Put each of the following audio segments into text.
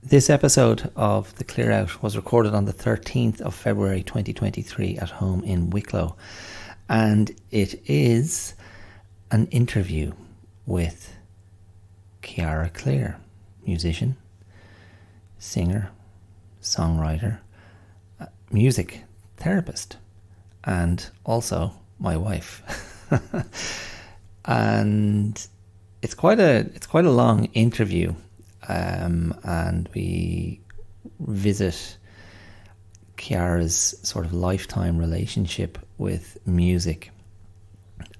This episode of The Clear Out was recorded on the 13th of February 2023 at home in Wicklow, and it is an interview with Chiara Clear, musician, singer, songwriter, music therapist, and also my wife. And it's quite a long interview. And we visit Chiara's sort of lifetime relationship with music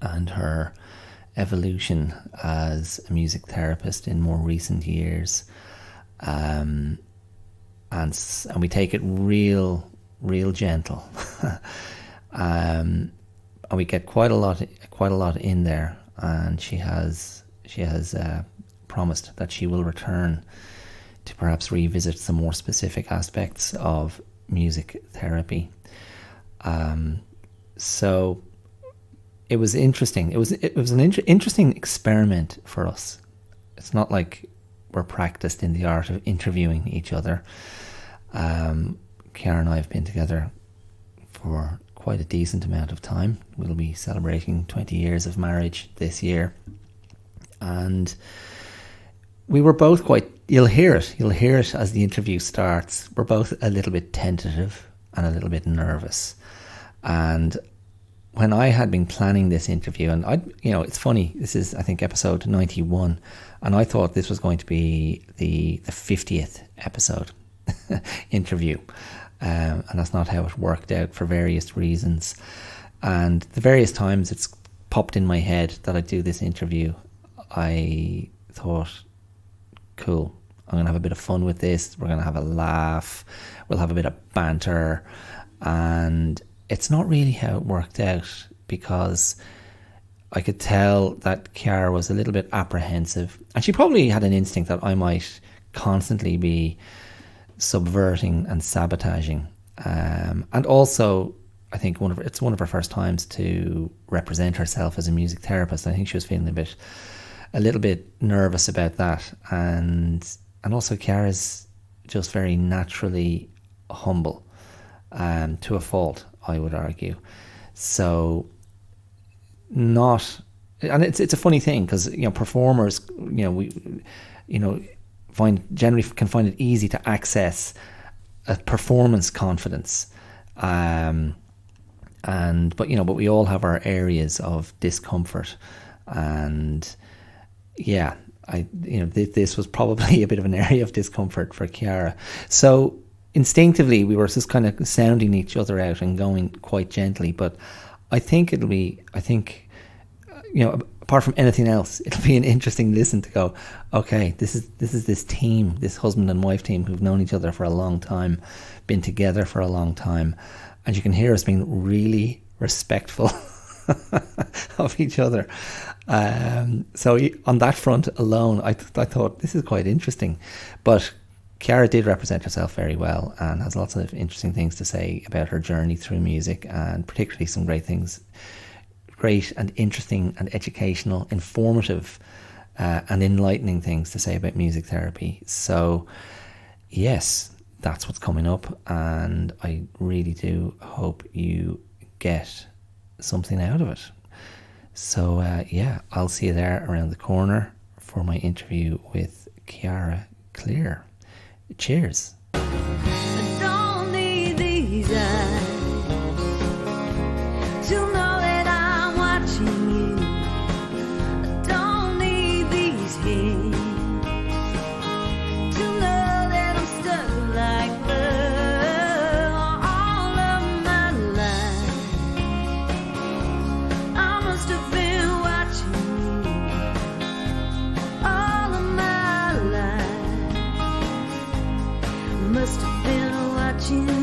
and her evolution as a music therapist in more recent years, and we take it real gentle, and we get quite a lot in there. And she has promised that she will return to perhaps revisit some more specific aspects of music therapy. So it was interesting. It was an interesting experiment for us. It's not like we're practiced in the art of interviewing each other. Chiara and I have been together for quite a decent amount of time. We'll be celebrating 20 years of marriage this year. And we were both you'll hear it as the interview starts. We're both a little bit tentative and a little bit nervous. And when I had been planning this interview, and it's funny, this is, I think, episode 91, and I thought this was going to be the 50th episode interview. And that's not how it worked out for various reasons. And the various times it's popped in my head that I'd do this interview, I thought, cool, I'm going to have a bit of fun with this. We're going to have a laugh. We'll have a bit of banter. And it's not really how it worked out, because I could tell that Chiara was a little bit apprehensive. And she probably had an instinct that I might constantly be subverting and sabotaging. And also, I think it's one of her first times to represent herself as a music therapist. I think she was feeling a little bit nervous about that, and also Chiara's just very naturally humble, to a fault, I would argue. So it's a funny thing, because performers we can find it easy to access a performance confidence, but we all have our areas of discomfort. And yeah, this was probably a bit of an area of discomfort for Chiara. So instinctively, we were just kind of sounding each other out and going quite gently. But I think apart from anything else, it'll be an interesting listen to go, okay, this is this team, this husband and wife team who've known each other for a long time, been together for a long time, and you can hear us being really respectful of each other. So on that front alone, I thought this is quite interesting. But Chiara did represent herself very well and has lots of interesting things to say about her journey through music, and particularly some great and interesting and educational, informative, and enlightening things to say about music therapy. So yes, that's what's coming up, and I really do hope you get something out of it. So I'll see you there around the corner for my interview with Chiara Clear. Cheers. I don't need these eyes to know that I'm watching you. I don't need these hands to know that I'm stuck like love all of my life. I must have been watching you all of my life. Must have been watching you.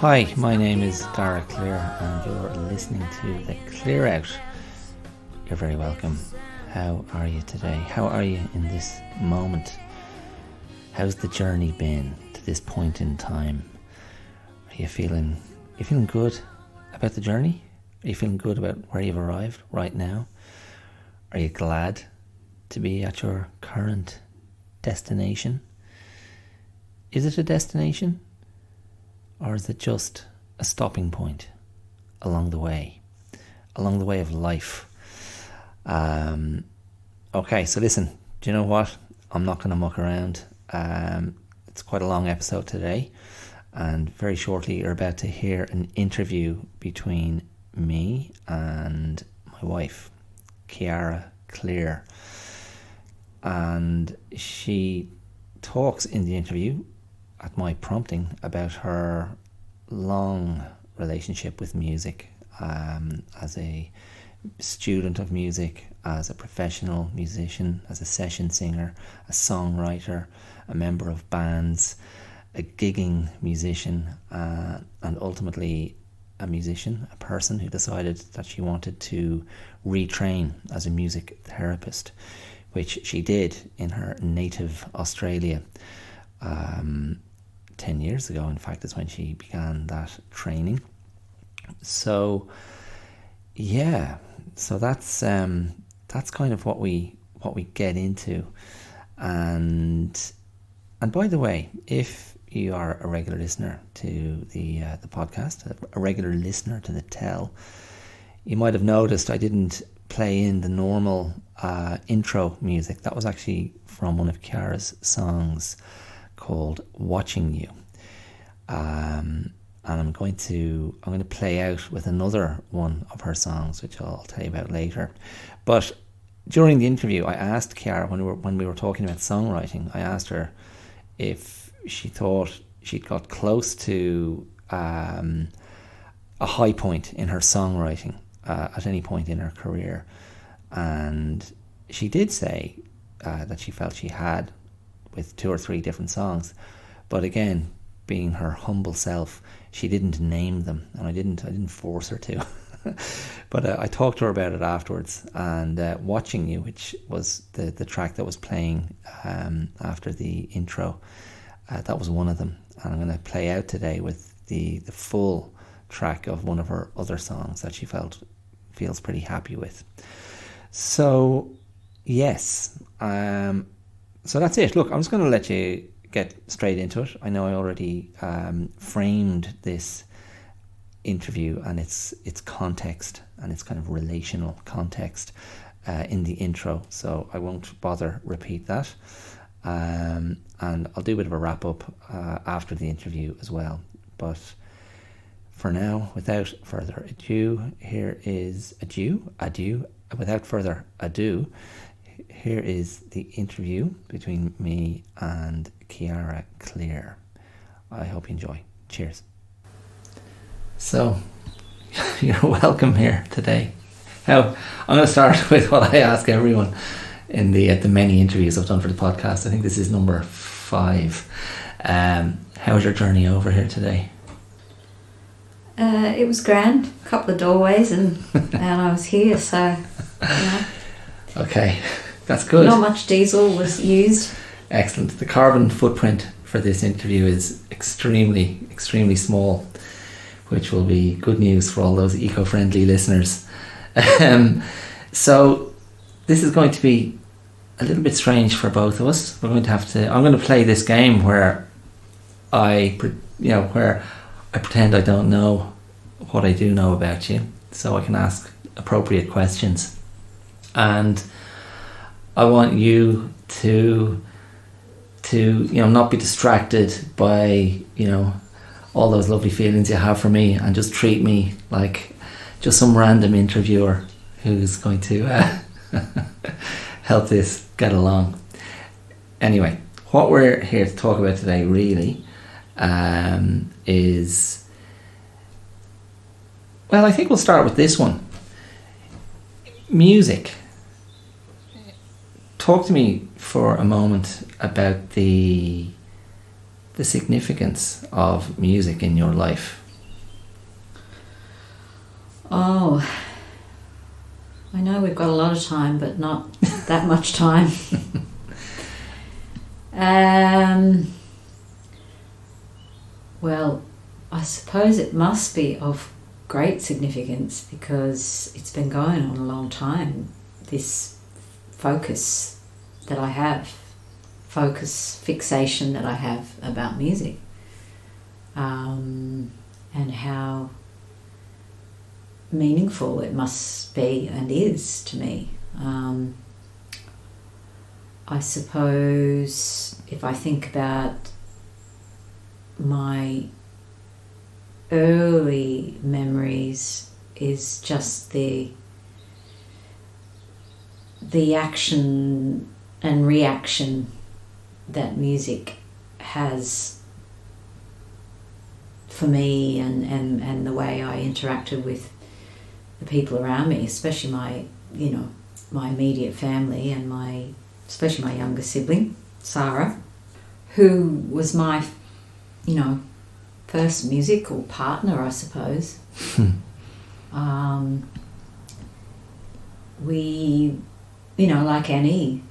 Hi, my name is Chiara Clear and you're listening to The Clear Out. You're very welcome. How are you today? How are you in this moment? How's the journey been to this point in time? Are you feeling good about the journey? Are you feeling good about where you've arrived right now? Are you glad to be at your current destination? Is it a destination? Or is it just a stopping point along the way of life? Okay, so listen, do you know what? I'm not going to muck around. It's quite a long episode today, and very shortly you're about to hear an interview between me and my wife, Chiara Clear. And she talks in the interview at my prompting about her long relationship with music, as a student of music, as a professional musician, as a session singer, a songwriter, a member of bands, a gigging musician, and ultimately a musician, a person who decided that she wanted to retrain as a music therapist, which she did in her native Australia. 10 years ago, in fact, is when she began that training. So that's kind of what we get into. And by the way, if you are a regular listener to the podcast, a regular listener to the Tell, you might have noticed I didn't play in the normal intro music. That was actually from one of Chiara's songs called Watching You, and I'm going to play out with another one of her songs, which I'll tell you about later. But during the interview, I asked Chiara, when we were talking about songwriting, I asked her if she thought she'd got close to a high point in her songwriting at any point in her career, and she did say that she felt she had, with 2 or 3 different songs. But again, being her humble self, she didn't name them, and I didn't force her to. But I talked to her about it afterwards, and Watching You, which was the track that was playing after the intro, that was one of them, and I'm going to play out today with the full track of one of her other songs that she feels pretty happy with. So yes, so that's it. Look, I'm just going to let you get straight into it. I know I already framed this interview and its context and its kind of relational context in the intro, so I won't bother repeat that. And I'll do a bit of a wrap up after the interview as well. But for now, without further ado, without further ado, here is the interview between me and Chiara Clear. I hope you enjoy. Cheers. So, you're welcome here today. Now, I'm going to start with what I ask everyone in the many interviews I've done for the podcast. I think this is number 5. How's your journey over here today? It was grand. A couple of doorways and I was here, so Okay, that's good. Not much diesel was used. Excellent. The carbon footprint for this interview is extremely, extremely small, which will be good news for all those eco-friendly listeners. So this is going to be a little bit strange for both of us. I'm going to play this game where I pretend I don't know what I do know about you, so I can ask appropriate questions. And I want you to not be distracted by all those lovely feelings you have for me, and just treat me like just some random interviewer who's going to help this get along. Anyway, what we're here to talk about today really is, well, I think we'll start with this one. Music. Talk to me for a moment about the significance of music in your life. we've got a lot of time, but not that much time. Well, I suppose it must be of great significance because it's been going on a long time, this focus that I have, fixation that I have about music, and how meaningful it must be and is to me. I suppose if I think about my early memories is just the action and reaction that music has for me, and the way I interacted with the people around me, especially my immediate family and especially my younger sibling, Sarah, who was my, first musical partner, I suppose. We, like any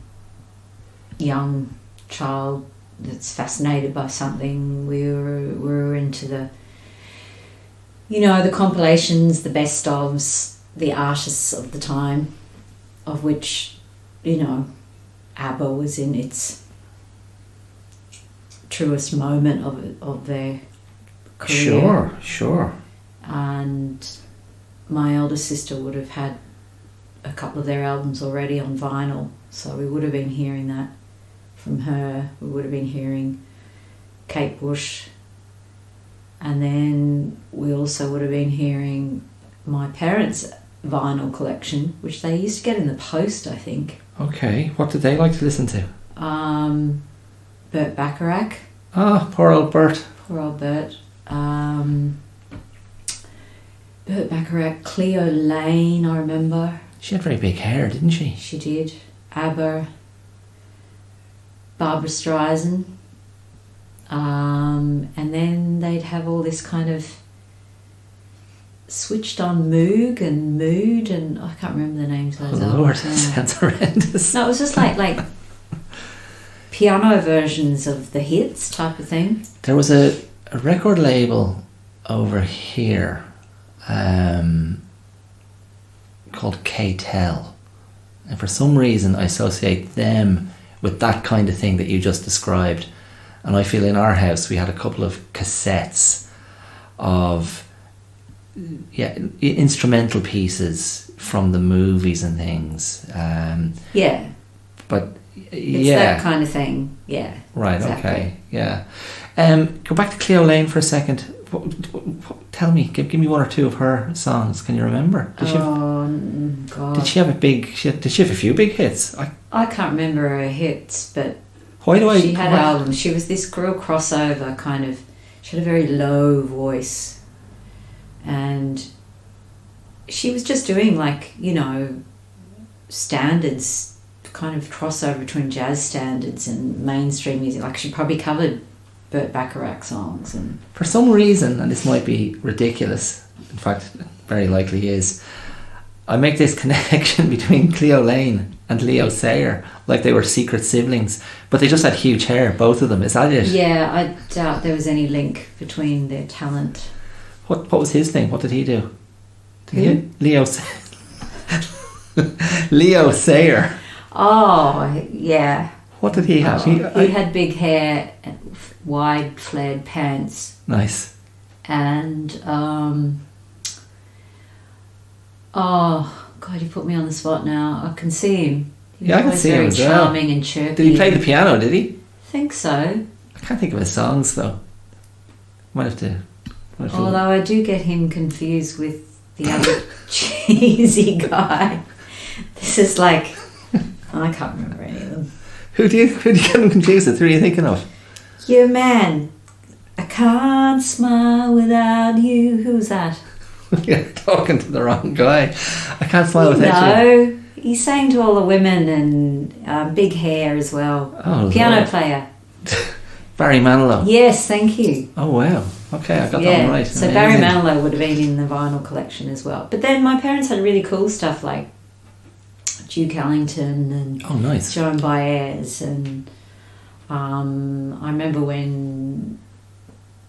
young child that's fascinated by something, we were into the compilations, the best ofs, the artists of the time, of which, ABBA was in its truest moment of their career. Sure. And my older sister would have had a couple of their albums already on vinyl, so we would have been hearing that from her. We would have been hearing Kate Bush, and then we also would have been hearing my parents' vinyl collection, which they used to get in the post, I think. Okay, what did they like to listen to? Burt Bacharach. Ah, poor old Burt. Poor old Burt. Burt Bacharach, Cleo Lane, I remember. She had very big hair, didn't she? She did. ABBA, Barbra Streisand. And then they'd have all this kind of switched on Moog and Mood, and I can't remember the names of those Oh Lord, albums. that sounds horrendous. No, it was just like piano versions of the hits type of thing. There was a record label over here called K-Tel, and for some reason I associate them with that kind of thing that you just described. And I feel in our house we had a couple of cassettes of instrumental pieces from the movies and things. Yeah. But It's that kind of thing. Yeah. Right, exactly. okay. Yeah. Go back to Cleo Lane for a second. Tell me, give me one or two of her songs. Can you remember? God. Did she have did she have a few big hits? I can't remember her hits, but she had albums. She was this real crossover kind of. She had a very low voice, and she was just doing standards, kind of crossover between jazz standards and mainstream music. Like she probably covered Burt Bacharach songs, and for some reason, and this might be ridiculous, in fact very likely is, I make this connection between Cleo Lane and Leo Sayer, like they were secret siblings, but they just had huge hair, both of them. Is that it? Yeah, I doubt there was any link between their talent. What was his thing? What did he do? Leo Sayer. Oh, yeah. What did he have? He had big hair, and wide flared pants. Nice. And oh God, you put me on the spot now. I can see him. He was I can see him as well. very charming and chirpy. Did he play the piano? Did he? I think so. I can't think of his songs though. Might have to. Although I do get him confused with the other cheesy guy. This is like, I can't remember any of them. Who do you get him confused with? Who are you thinking of? You man, I can't smile without you. Who's that? You're talking to the wrong guy. I can't smile without you. No, he sang to all the women, and big hair as well. Oh, piano Lord. player. Barry Manilow. Yes, thank you. Oh wow. Okay, I got that one right. So Amazing. Barry Manilow would have been in the vinyl collection as well. But then my parents had really cool stuff like Duke Ellington and Oh, nice. Joan Baez, and I remember when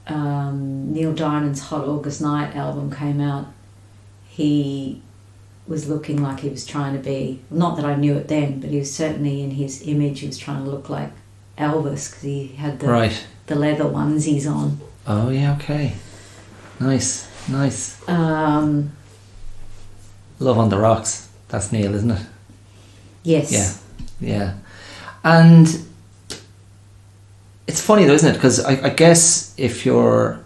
Neil Diamond's Hot August Night album came out, he was looking like he was trying to be, not that I knew it then, but he was certainly in his image, he was trying to look like Elvis because he had the leather onesies on. Oh, yeah, okay. Nice. Um, Love on the Rocks. That's Neil, isn't it? yes. Yeah. And it's funny though, isn't it? Because I guess if you're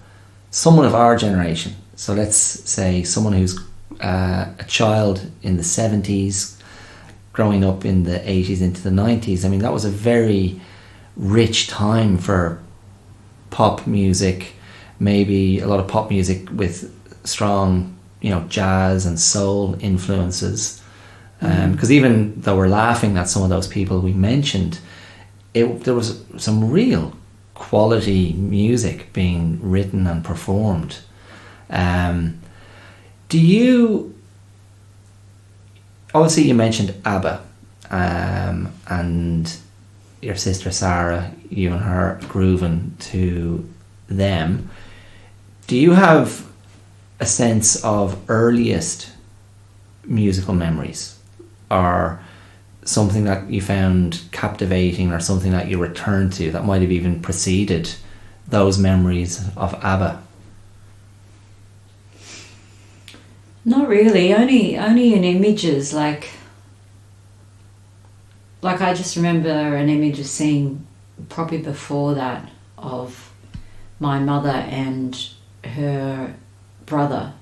someone of our generation, so let's say someone who's a child in the 70s, growing up in the 80s into the 90s, I mean, that was a very rich time for pop music, maybe a lot of pop music with strong, jazz and soul influences. Because even though we're laughing at some of those people we mentioned, there was some real quality music being written and performed. Obviously you mentioned ABBA, and your sister Sarah, you and her grooving to them. Do you have a sense of earliest musical memories, or something that you found captivating, or something that you returned to that might have even preceded those memories of ABBA? Not really. Only in images. Like I just remember an image of seeing, probably before that, of my mother and her brother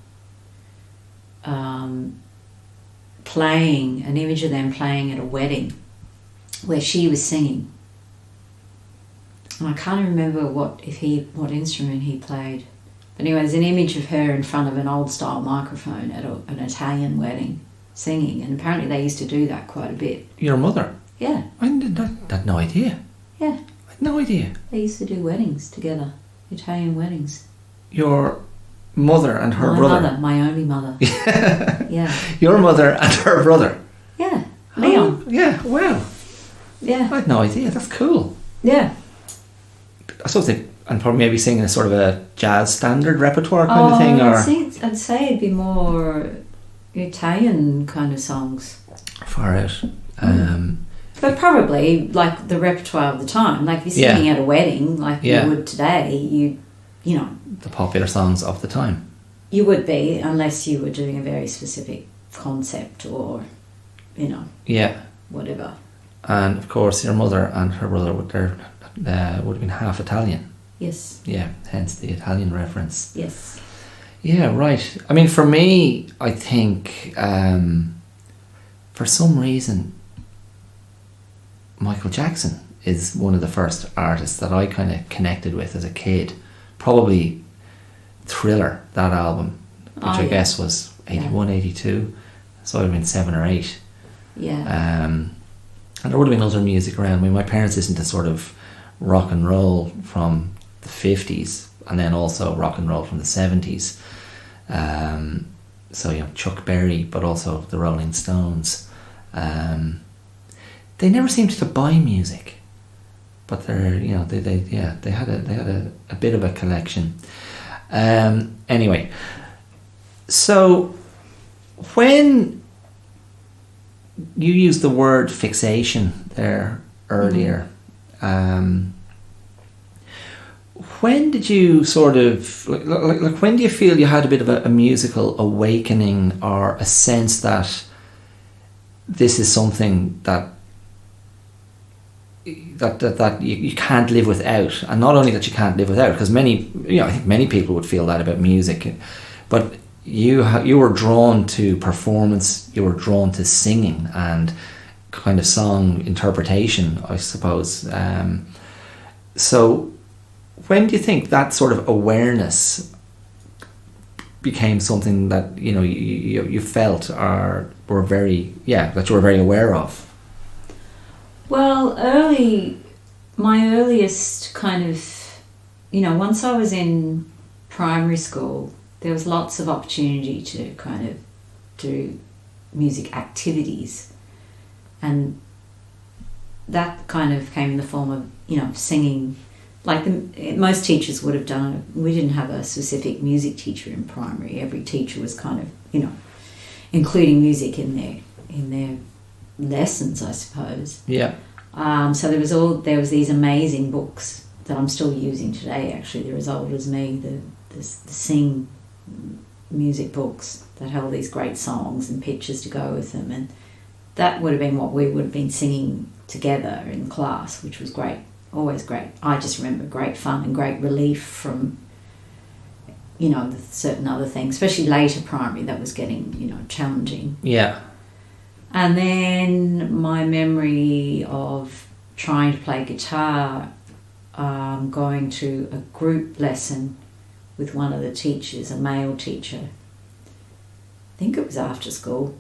playing, an image of them playing at a wedding where she was singing. And I can't remember what instrument he played. But anyway, there's an image of her in front of an old style microphone at an Italian wedding singing, and apparently they used to do that quite a bit. Your mother? Yeah. I had no idea. Yeah. I had no idea. They used to do weddings together, Italian weddings. Your mother and her brother? My mother, my only mother. Yeah. Your mother and her brother? Yeah. Leon. Oh, yeah, wow. Yeah. I had no idea. That's cool. Yeah. I suppose and probably maybe singing a sort of a jazz standard repertoire kind of thing, or I'd say it'd be more Italian kind of songs. far out. But probably like the repertoire of the time. Like if you're singing at a wedding, like you would today, you know. The popular songs of the time. You would be, unless you were doing a very specific concept or, Yeah. whatever. And of course, your mother and her brother would have been half Italian. Yes. Yeah, hence the Italian reference. Yes. Yeah, right. I mean, for me, I think for some reason, Michael Jackson is one of the first artists that I kind of connected with as a kid. Probably Thriller, that album, which I guess was 81, 82. So I would have been 7 or 8. Yeah. And there would have been other music around. I mean, my parents listened to sort of rock and roll from the 50s, and then also rock and roll from the 70s. So, Chuck Berry, but also the Rolling Stones. They never seemed to buy music, but they had a bit of a collection. Anyway, so when you used the word fixation there earlier, when did you sort of like when do you feel you had a bit of a musical awakening, or a sense that this is something that you can't live without? And not only that you can't live without, because I think many people would feel that about music, but you were drawn to performance, you were drawn to singing and kind of song interpretation, I suppose. So when do you think that sort of awareness became something that you felt or were that you were very aware of? Well, my earliest kind of, once I was in primary school, there was lots of opportunity to kind of do music activities. and that kind of came in the form of, singing. Like most teachers would have done it. We didn't have a specific music teacher in primary. Every teacher was kind of, including music in their lessons, I suppose. Yeah. So there was these amazing books that I'm still using today. Actually, they're as old as me. The Sing music books that held these great songs and pictures to go with them, and that would have been what we would have been singing together in class, which was great. Always great. I just remember great fun and great relief from, the certain other things, especially later primary that was getting, challenging. Yeah. And then my memory of trying to play guitar, going to a group lesson with one of the teachers, a male teacher. I think it was after school.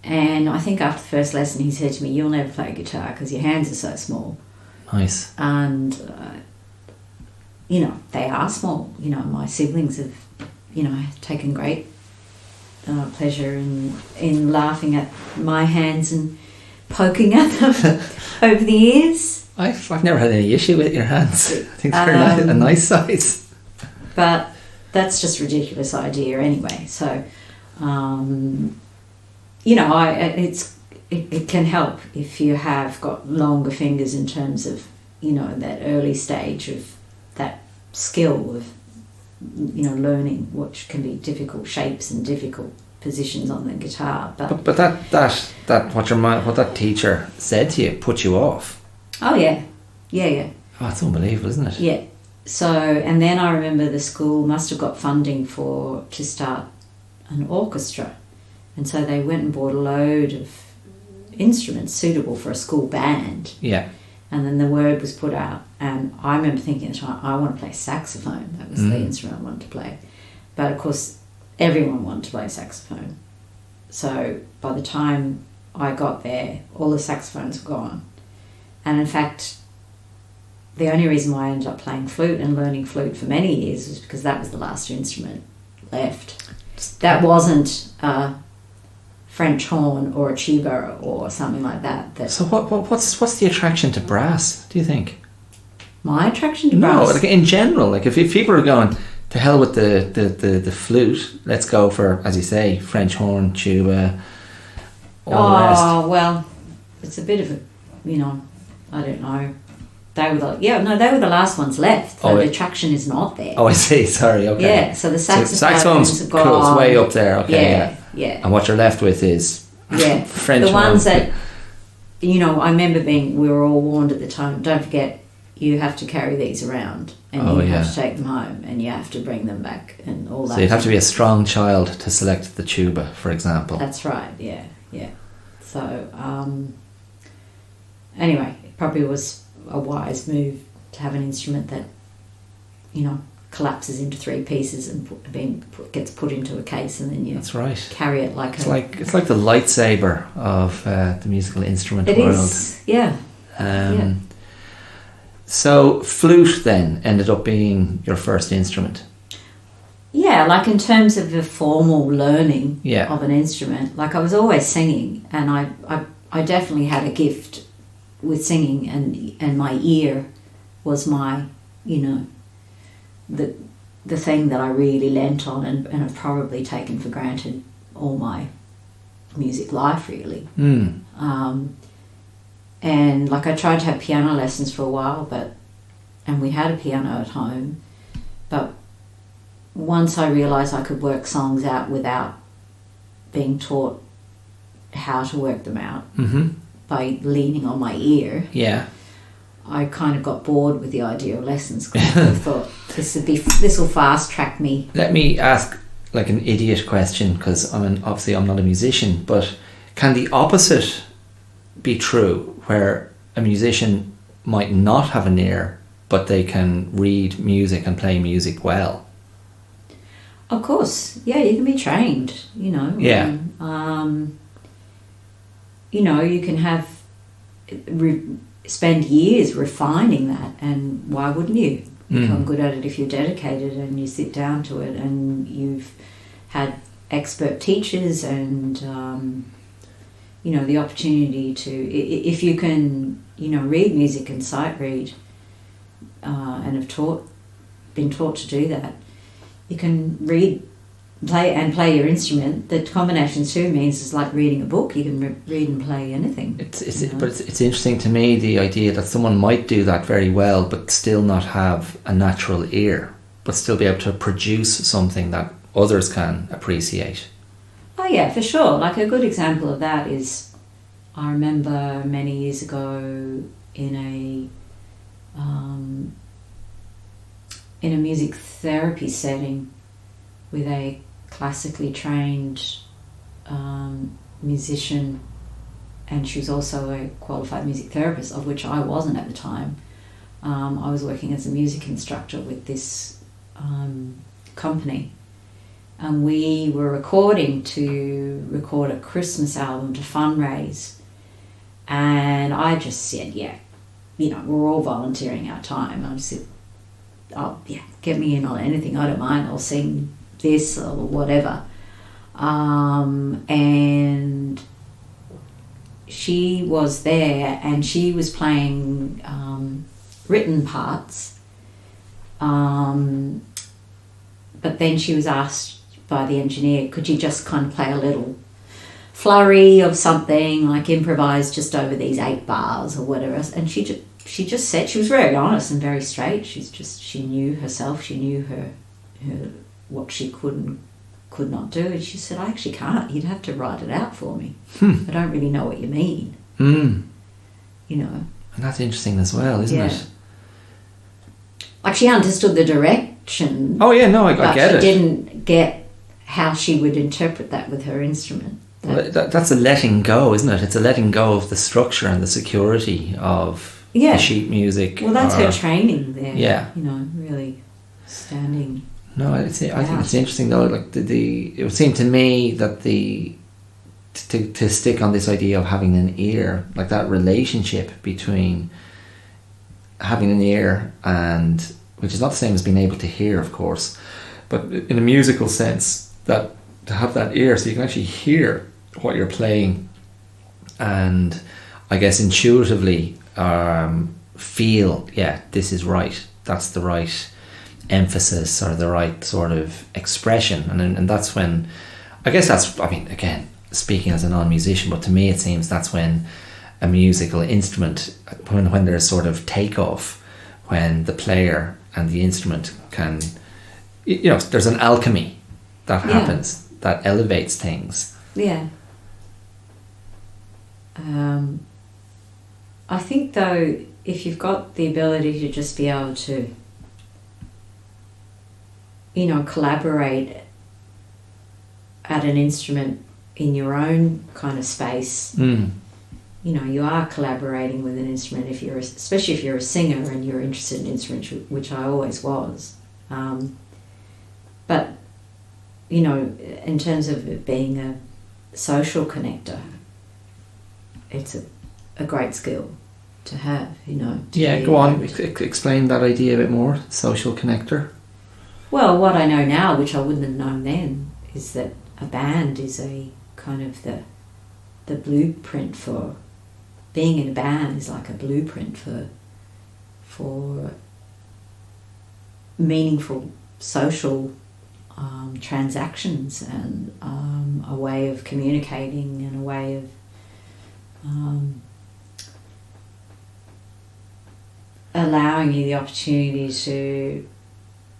And I think after the first lesson he said to me, "You'll never play guitar because your hands are so small." Nice. And, they are small. My siblings have, taken great pleasure in laughing at my hands and poking at them over the years. I've never had any issue with your hands. I think they're a nice size. But that's just a ridiculous idea anyway. So, it can help if you have got longer fingers in terms of, that early stage of that skill of, learning, which can be difficult shapes and difficult positions on the guitar. But that what that teacher said to you put you off. Oh yeah. Oh, it's unbelievable, isn't it? Yeah. So, and then I remember the school must have got funding to start an orchestra. And so they went and bought a load of instruments suitable for a school band. Yeah. And then the word was put out. And I remember thinking at the time, I want to play saxophone. That was the instrument I wanted to play. But of course, everyone wanted to play saxophone. So by the time I got there, all the saxophones were gone. And in fact, the only reason why I ended up playing flute and learning flute for many years was because that was the last instrument left. That wasn't a French horn or a tuba or something like that. So what's the attraction to brass, do you think? My attraction to brass? No, like in general, like if people are going to hell with the flute, let's go for, as you say, French horn, tuba, all the rest. Oh, well, it's a bit of a, I don't know. They were the last ones left. So the attraction is not there. Oh, I see. Sorry. Okay. Yeah. So the saxophones have gone. Cool, it's way up there. Okay. Yeah. And what you're left with is French. The ones that, I remember we were all warned at the time. Don't forget, you have to carry these around, and you have to take them home, and you have to bring them back, and all that. So you'd have to be a strong child to select the tuba, for example. That's right. Yeah. So anyway, it probably was a wise move to have an instrument that, collapses into three pieces and gets put into a case, and then you That's right. carry it like it's like the lightsaber of the musical instrument world. It is, yeah. So flute then ended up being your first instrument. Yeah, like in terms of the formal learning Yeah. of an instrument, like I was always singing, and I definitely had a gift with singing, and my ear was my, the thing that I really leant on and have probably taken for granted all my music life, really. And like I tried to have piano lessons for a while, and we had a piano at home, but once I realised I could work songs out without being taught how to work them out by leaning on my ear, I kind of got bored with the idea of lessons, because I thought this will fast track me. Let me ask like an idiot question, because obviously I'm not a musician, but can the opposite be true, where a musician might not have an ear but they can read music and play music well? Of course, yeah, you can be trained, Yeah. You can have spend years refining that, and why wouldn't you become good at it if you're dedicated and you sit down to it, and you've had expert teachers, and the opportunity to, if you can, read music and sight read, and have been taught to do that, you can play your instrument. The combination too means it's like reading a book. You can read and play anything. But it's interesting to me, the idea that someone might do that very well, but still not have a natural ear, but still be able to produce something that others can appreciate. Oh yeah, for sure. Like a good example of that is, I remember many years ago in a music therapy setting with a classically trained musician, and she was also a qualified music therapist, of which I wasn't at the time. I was working as a music instructor with this company, and we were recording to record a Christmas album to fundraise, and I just said, we're all volunteering our time. I just said, oh yeah, get me in on anything, I don't mind, I'll sing this or whatever. And she was there, and she was playing written parts, but then she was asked by the engineer, could you just kind of play a little flurry of something, like improvise just over these 8 bars or whatever. And she just said, she was very honest and very straight. She knew herself, she knew her what she could not do, and she said, I actually can't, you'd have to write it out for me. I don't really know what you mean. And that's interesting as well, isn't it? Like, she understood the direction. Oh yeah, no, I get it. But she didn't get how she would interpret that with her instrument. That's a letting go, isn't it? It's a letting go of the structure and the security of the sheet music. Well, that's her training there. Yeah. Really standing. No, I think it's interesting though. Like it would seem to me that to stick on this idea of having an ear, like that relationship between having an ear, and which is not the same as being able to hear, of course, but in a musical sense, that to have that ear so you can actually hear what you're playing, and I guess intuitively feel, this is right, that's the right emphasis or the right sort of expression, and that's when, I guess that's, I mean, again, speaking as a non-musician, but to me it seems that's when a musical instrument, when there's sort of takeoff, when the player and the instrument can, there's an alchemy that happens that elevates things. I think though, if you've got the ability to just be able to collaborate at an instrument in your own kind of space, you are collaborating with an instrument, especially if you're a singer and you're interested in instruments, which I always was. But, in terms of it being a social connector, it's a great skill to have, Go on, explain that idea a bit more, social connector. Well, what I know now, which I wouldn't have known then, is that a band is a kind of the blueprint for being in a band is like a blueprint for meaningful social transactions, and a way of communicating, and a way of allowing you the opportunity to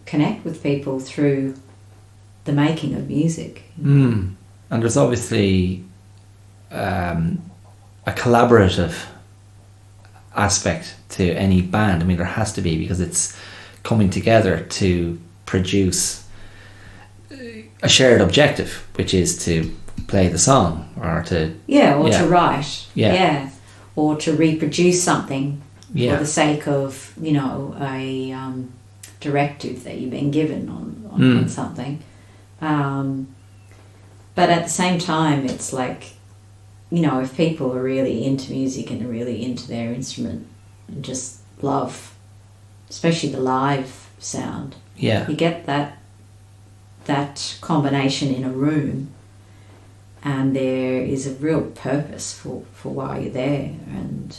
connect with people through the making of music. And there's obviously a collaborative aspect to any band. I mean, there has to be, because it's coming together to produce a shared objective, which is to play the song, or to to write, or to reproduce something for the sake of a directive that you've been given on something. But at the same time, it's like, if people are really into music and are really into their instrument and just love, especially the live sound, you get that combination in a room, and there is a real purpose for why you're there, and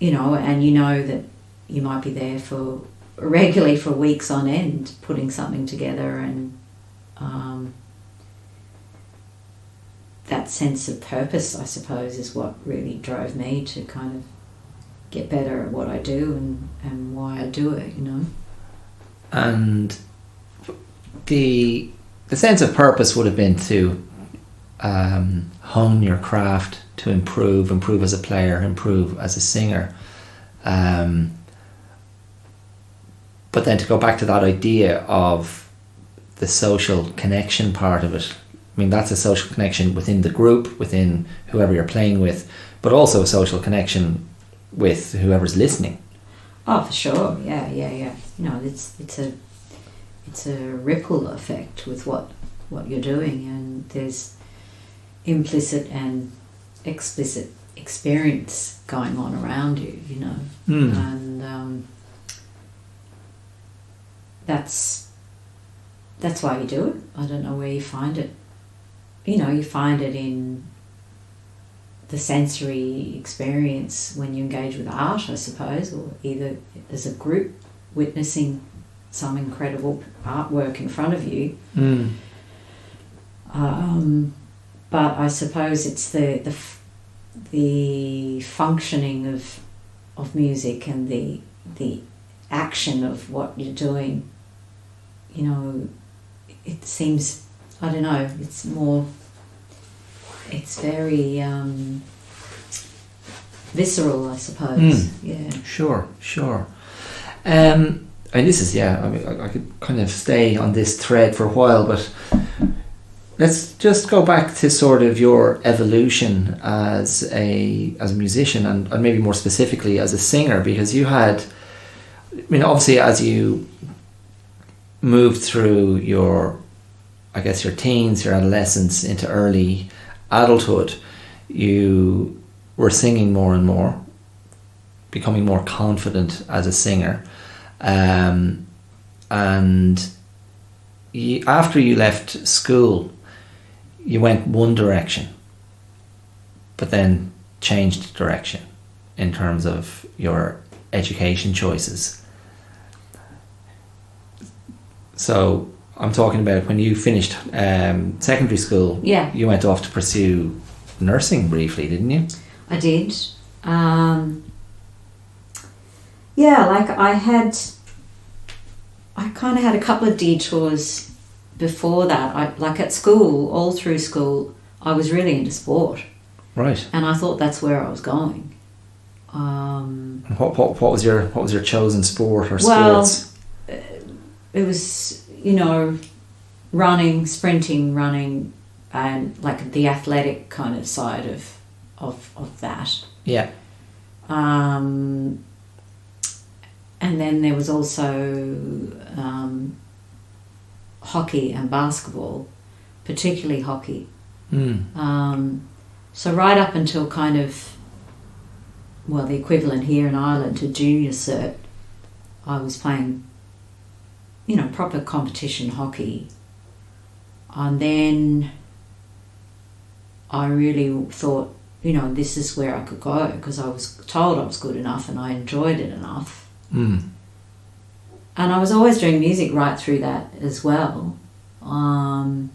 you know that you might be there for regularly for weeks on end putting something together, and that sense of purpose, I suppose, is what really drove me to kind of get better at what I do and why I do it, you know. And the sense of purpose would have been to hone your craft, to improve as a player, improve as a singer. But then to go back to that idea of the social connection part of it. I mean, that's a social connection within the group, within whoever you're playing with, but also a social connection with whoever's listening. Oh, for sure. Yeah. You know, it's a ripple effect with what you're doing, and there's implicit and explicit experience going on around you, you know. And that's why you do it. I don't know where you find it. You know, you find it in the sensory experience when you engage with art, I suppose, or either as a group witnessing some incredible artwork in front of you. But I suppose it's the functioning of music and the action of what you're doing. You know, it seems, I don't know, it's very visceral, I suppose. Yeah. Sure. And this is, I mean, I could kind of stay on this thread for a while, but let's just go back to sort of your evolution as a musician, and maybe more specifically as a singer, because you had, I mean, obviously as you moved through your teens, your adolescence into early adulthood, you were singing more and more, becoming more confident as a singer, and after you left school, you went one direction, but then changed direction in terms of your education choices. So I'm talking about when you finished secondary school. Yeah. You went off to pursue nursing briefly, didn't you? I did. I kind of had a couple of detours before that. Like at school, all through school, I was really into sport. Right. And I thought that's where I was going. What was your chosen sport or sports? It was, you know, sprinting, and like the athletic kind of side of that. Yeah. And then there was also hockey and basketball, particularly hockey. So right up until kind of, well, the equivalent here in Ireland to junior cert, I was playing, you know, proper competition hockey. And then I really thought, you know, this is where I could go, because I was told I was good enough and I enjoyed it enough. And I was always doing music right through that as well. But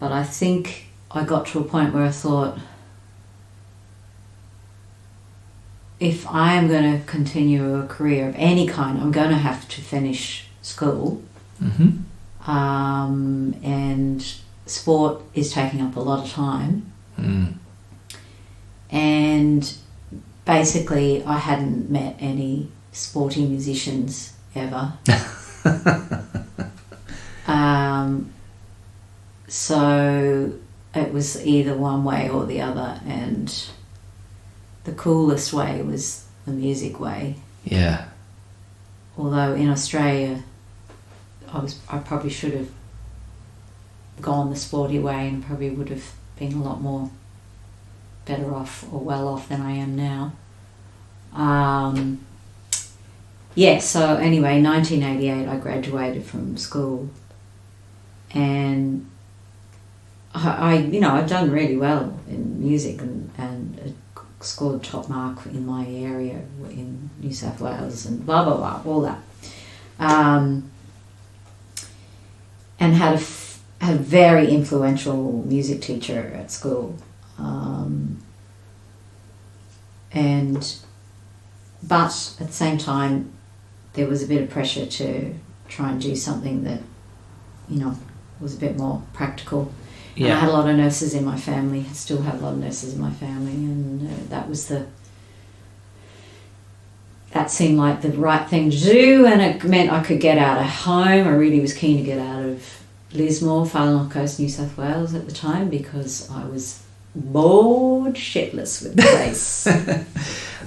I think I got to a point where I thought, if I am going to continue a career of any kind, I'm going to have to finish school. And sport is taking up a lot of time. And basically I hadn't met any sporty musicians ever. So it was either one way or the other, and the coolest way was the music way. Yeah. Although in Australia I probably should have gone the sporty way and probably would have been a lot more better off or well off than I am now. So anyway, 1988 I graduated from school, and I've done really well in music and scored top mark in my area in New South Wales and blah blah blah, all that, and had a very influential music teacher at school, but at the same time there was a bit of pressure to try and do something that was a bit more practical. And I had a lot of nurses in my family. I still have a lot of nurses in my family, and that seemed like the right thing to do, and it meant I could get out of home. I really was keen to get out of Lismore, Far North Coast, New South Wales at the time, because I was bored shitless with the place.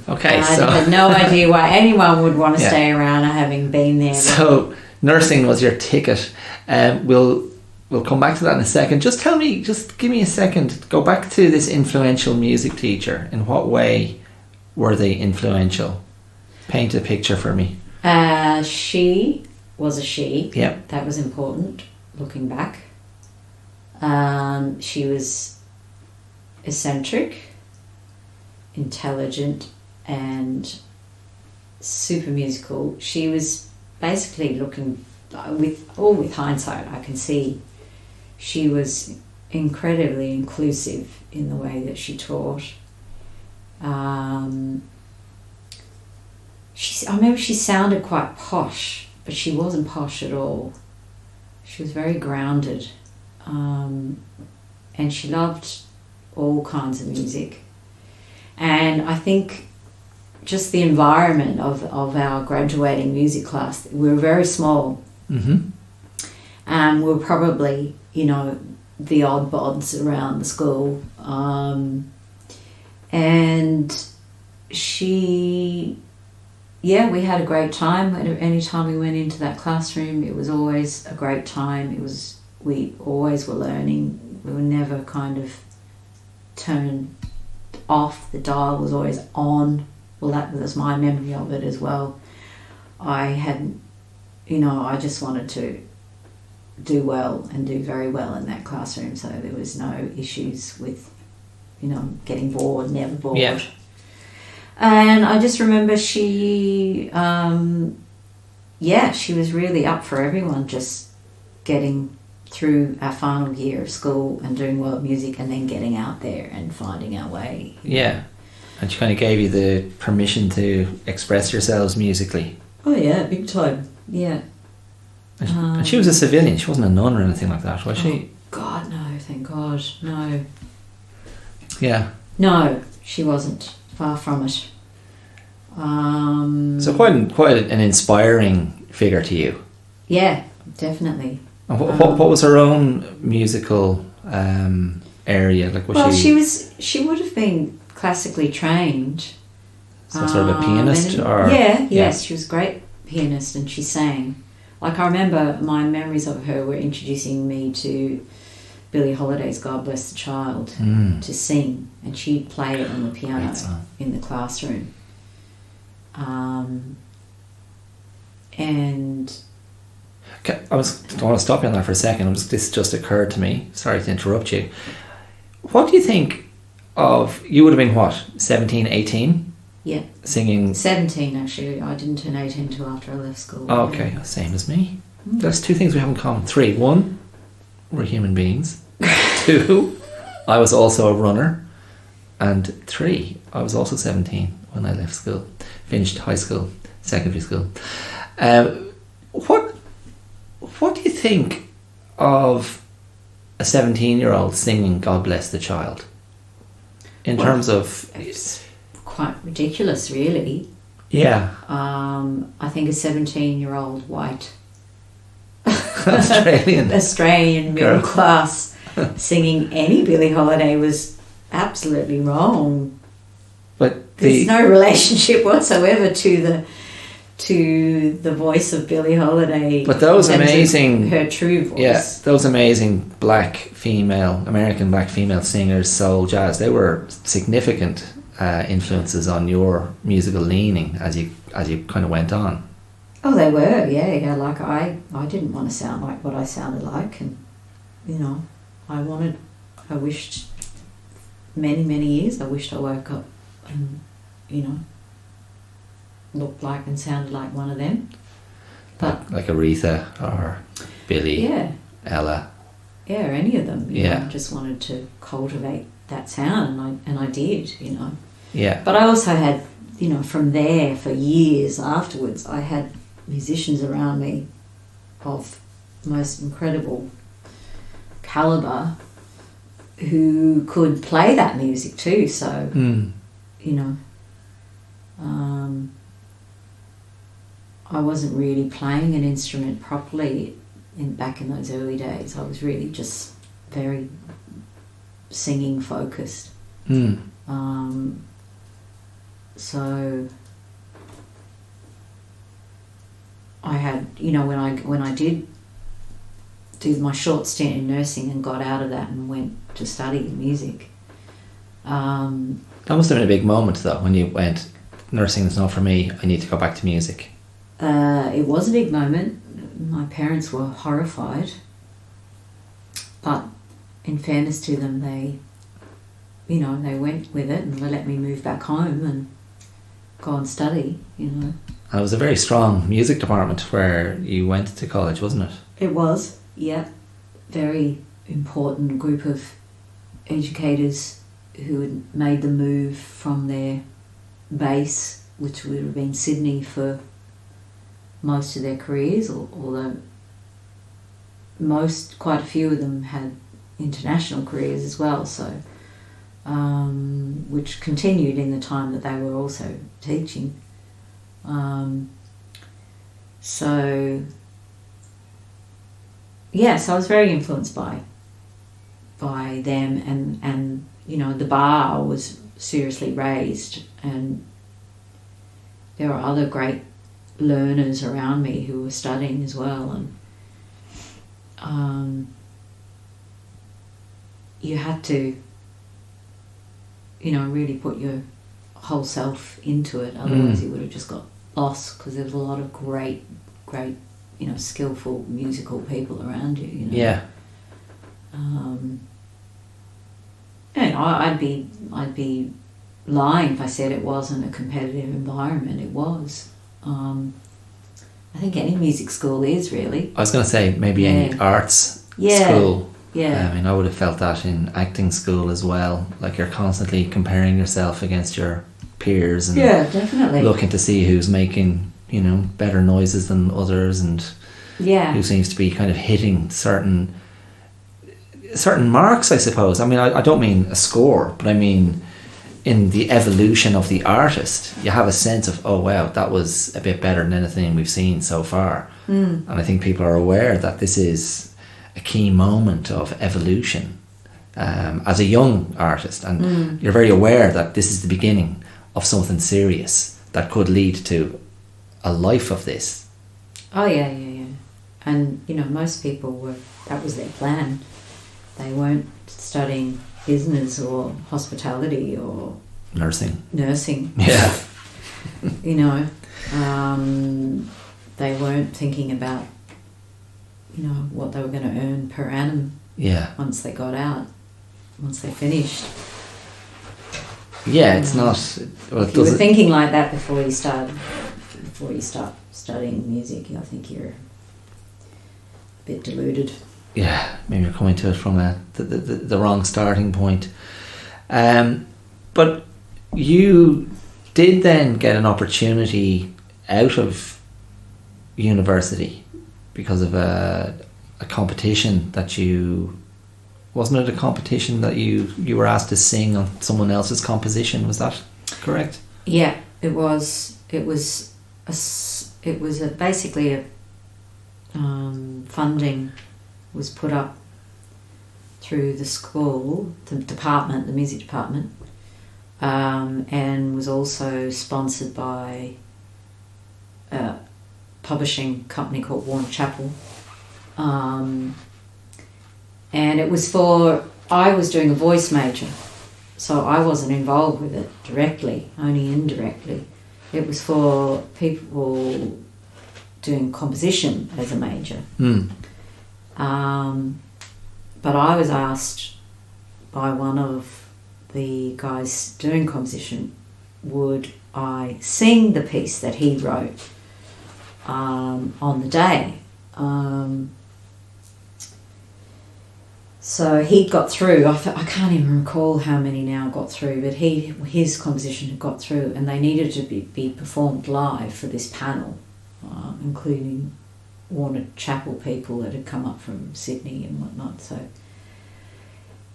Okay, I so had no idea why anyone would want to stay around, having been there. So nursing was your ticket. We'll come back to that in a second. Just give me a second. Go back to this influential music teacher. In what way were they influential? Paint a picture for me. She was a she. Yep. That was important, looking back. She was eccentric, intelligent, and super musical. She was basically looking, with hindsight, I can see she was incredibly inclusive in the way that she taught. I remember she sounded quite posh, but she wasn't posh at all. She was very grounded, and she loved all kinds of music. And I think just the environment of our graduating music class, we were very small. Mm-hmm. And we were probably, the odd bods around the school. And we had a great time. Any time we went into that classroom, it was always a great time. We always were learning. We were never kind of turned off. The dial was always on. Well, that was my memory of it as well. I just wanted to do well and do very well in that classroom, so there was no issues with, getting bored, never bored. Yeah. And I just remember she was really up for everyone, just getting through our final year of school and doing well at music, and then getting out there and finding our way. Yeah. And she kind of gave you the permission to express yourselves musically. Oh yeah, big time. Yeah. And she was a civilian. She wasn't a nun or anything like that, was she? God, no, thank God, no. Yeah. No, she wasn't. Far from it. So quite an inspiring figure to you. Yeah, definitely. And what was her own musical area? Like, she would have been classically trained. So sort of a pianist, or yes, she was a great pianist, and she sang. Like, I remember my memories of her were introducing me to Billie Holiday's "God Bless the Child" to sing, and she'd play it on the piano in the classroom. And I want to stop you on that for a second. This just occurred to me. Sorry to interrupt you. What do you think of, you would have been what, 17, 18? Yeah. Singing. 17 actually. I didn't turn 18 until after I left school. Oh, okay, same as me. There's two things we have in common. 3. 1, we're human beings. 2, I was also a runner. And 3, I was also 17 when I left school. Finished high school, secondary school. What do you think of a 17-year-old singing "God Bless the Child"? In terms of... It's quite ridiculous, really. Yeah. I think a 17-year-old white Australian middle class singing any Billie Holiday was absolutely wrong. But there's no relationship whatsoever to the voice of Billie Holiday. But those amazing, her true voice. Yeah, those amazing American black female singers, soul, jazz, they were significant influences on your musical leaning as you kind of went on. Oh, they were, yeah. Like I didn't want to sound like what I sounded like, and you know, I wished many years, I wished I woke up and, you know, looked like and sounded like one of them. But like Aretha or Billie, yeah, Ella. yeah, any of them. You Yeah. know, I just wanted to cultivate that sound, and I did, you know. Yeah. But I also had, you know, from there for years afterwards, I had musicians around me of most incredible calibre who could play that music too. So, you know, I wasn't really playing an instrument properly back in those early days. I was really just very singing focused. So I had, you know, when I did do my short stint in nursing and got out of that and went to study music. That must have been a big moment though, when you went, nursing is not for me, I need to go back to music. It was a big moment. My parents were horrified, but in fairness to them, they, you know, they went with it and they let me move back home and go and study, you know. And it was a very strong music department where you went to college, wasn't it? It was, yeah. Very important group of educators who had made the move from their base, which would have been Sydney, for most of their careers, although quite a few of them had international careers as well, so which continued in the time that they were also teaching. So I was very influenced by them, and you know, the bar was seriously raised, and there were other great learners around me who were studying as well, and you had to, you know, really put your whole self into it, otherwise you would have just got lost, because there was a lot of great, you know, skillful musical people around you, you know. Yeah. And I'd be lying if I said it wasn't a competitive environment. It was. I think any music school is, really. I was going to say maybe any arts school. Yeah. I mean, I would have felt that in acting school as well. Like, you're constantly comparing yourself against your peers and definitely looking to see who's making, you know, better noises than others, and who seems to be kind of hitting certain marks, I suppose. I mean, I don't mean a score, but I mean in the evolution of the artist, you have a sense of, oh wow, that was a bit better than anything we've seen so far. And I think people are aware that this is a key moment of evolution as a young artist, and you're very aware that this is the beginning of something serious that could lead to a life of this. Oh yeah. And you know, most people that was their plan. They weren't studying business or hospitality or Nursing. Yeah. You know, they weren't thinking about, you know, what they were going to earn per annum. Yeah. Once they got out, once they finished. Yeah, it's not. Well, if you were thinking like that before you start studying music, I think you're a bit deluded. Yeah, maybe you're coming to it from the wrong starting point. But you did then get an opportunity out of university because of a competition that you... Wasn't it a competition that you were asked to sing on someone else's composition? Was that correct? Yeah, it was. Basically funding was put up through the school, the music department, and was also sponsored by a publishing company called Warner-Chappell. And it was I was doing a voice major, so I wasn't involved with it directly, only indirectly. It was for people doing composition as a major. but I was asked by one of the guys doing composition, would I sing the piece that he wrote on the day. So he got through. I can't even recall how many now got through, but his composition had got through, and they needed to be performed live for this panel, including Warner-Chappell people that had come up from Sydney and whatnot. So,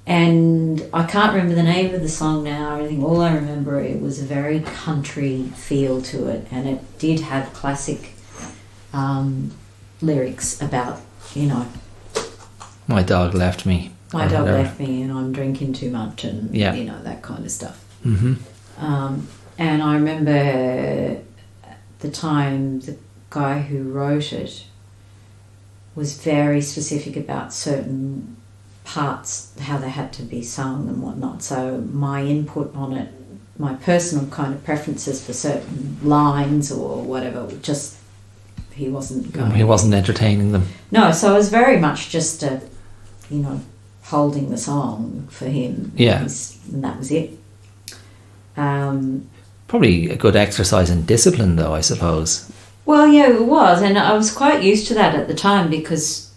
and I can't remember the name of the song now or anything. All I remember, it was a very country feel to it, and it did have classic lyrics about, you know, My dog left me. my dog left me and I'm drinking too much and, Yeah. you know, that kind of stuff. Mm-hmm. And I remember at the time the guy who wrote it was very specific about certain parts, how they had to be sung and whatnot. So my input on it, my personal kind of preferences for certain lines or whatever, just he wasn't going. He wasn't entertaining them. No, so it was very much just a, you know, holding the song for him. Yeah. And that was it. Probably a good exercise in discipline, though, I suppose. Well, yeah, it was, and I was quite used to that at the time because,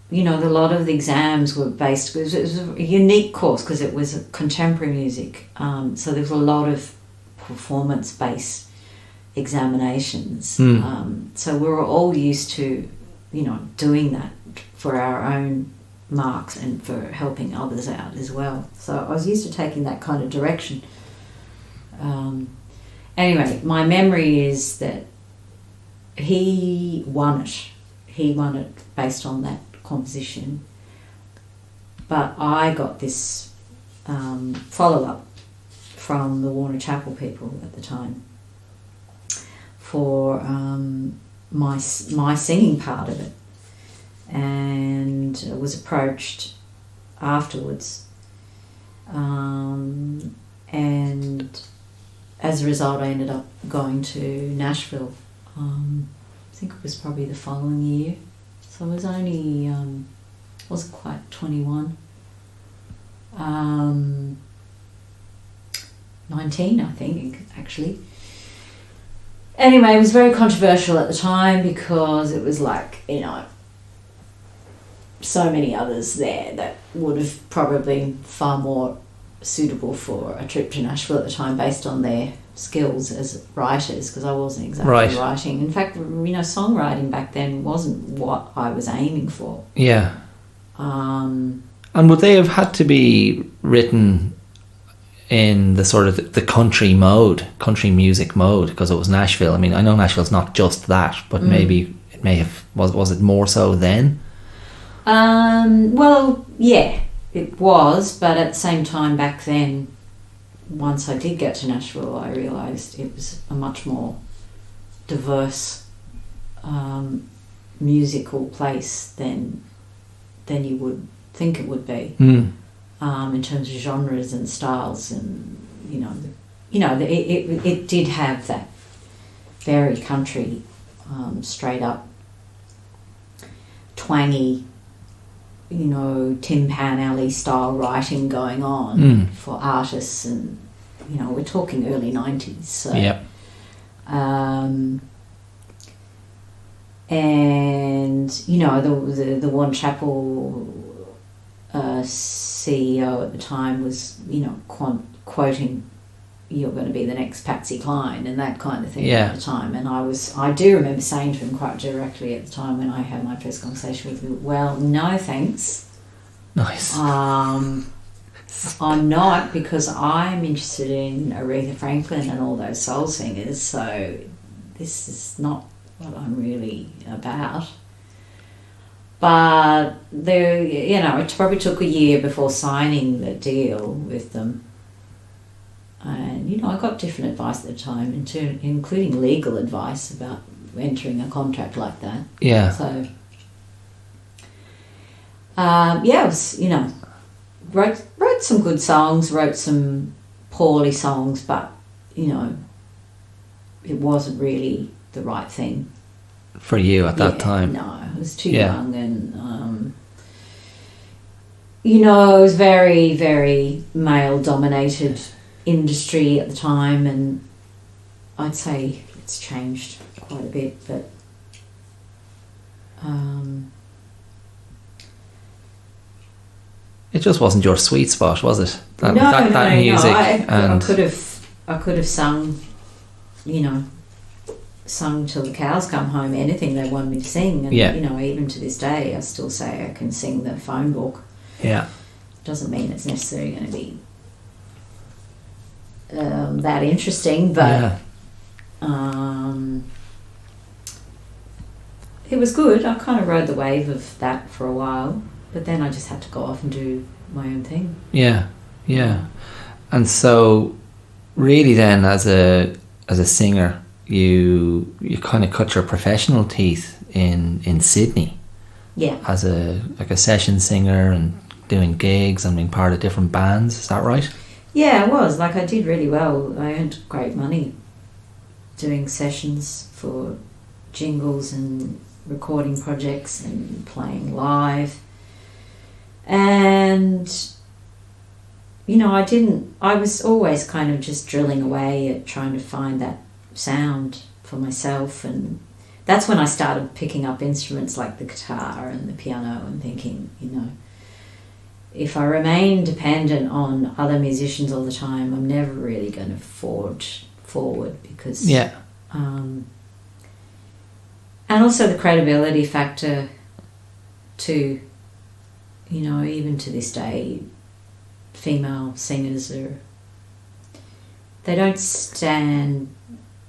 you know, a lot of the exams were based. It was a unique course because it was contemporary music, so there was a lot of performance-based examinations. So we were all used to, you know, doing that for our own marks and for helping others out as well. So I was used to taking that kind of direction. Anyway, my memory is that he won it. He won it based on that composition. But I got this follow-up from the Warner-Chappell people at the time for my singing part of it, and was approached afterwards, and as a result I ended up going to Nashville. I think it was probably the following year, so I was only wasn't quite 21, 19 I think actually. Anyway, it was very controversial at the time because it was like, you know, so many others there that would have probably been far more suitable for a trip to Nashville at the time based on their skills as writers, because I wasn't exactly writing. In fact, you know, songwriting back then wasn't what I was aiming for. Yeah. And would they have had to be written in the sort of the country music mode, because it was Nashville? I mean, I know Nashville's not just that, but maybe it may have, was it more so then? Well, yeah, it was, but at the same time back then, once I did get to Nashville, I realised it was a much more diverse musical place than you would think it would be. In terms of genres and styles, and it did have that very country, straight up twangy, you know, Tin Pan Alley style writing going on for artists, and you know, we're talking early 90s. So, yep. And you know, the Warner-Chappell CEO at the time was, you know, quoting, "You're going to be the next Patsy Cline," and that kind of thing at the time. And I do remember saying to him quite directly at the time when I had my first conversation with him, "Well, no thanks." Nice. I'm not, because I'm interested in Aretha Franklin and all those soul singers, so this is not what I'm really about. But there, you know, it probably took a year before signing the deal with them. And, you know, I got different advice at the time, including legal advice about entering a contract like that. Yeah. So, it was, you know, wrote some good songs, wrote some poorly songs, but, you know, it wasn't really the right thing. For you at that time? No, I was too young, and you know, it was very, very male-dominated industry at the time, and I'd say it's changed quite a bit, but it just wasn't your sweet spot, was it? That no, music. I could have sung, you know, sung till the cows come home, anything they wanted me to sing, and you know, even to this day I still say I can sing the phone book. Yeah. Doesn't mean it's necessarily going to be that interesting, but it was good. I kind of rode the wave of that for a while, but then I just had to go off and do my own thing. Yeah, yeah. And so, really, then, as a singer, you kind of cut your professional teeth in Sydney. Yeah. As a session singer and doing gigs and being part of different bands. Is that right? Yeah, I was. Like, I did really well. I earned great money doing sessions for jingles and recording projects and playing live. And, you know, I was always kind of just drilling away at trying to find that sound for myself, and that's when I started picking up instruments like the guitar and the piano and thinking, you know, if I remain dependent on other musicians all the time, I'm never really going to forge forward, because and also the credibility factor too. You know, even to this day, female singers they don't stand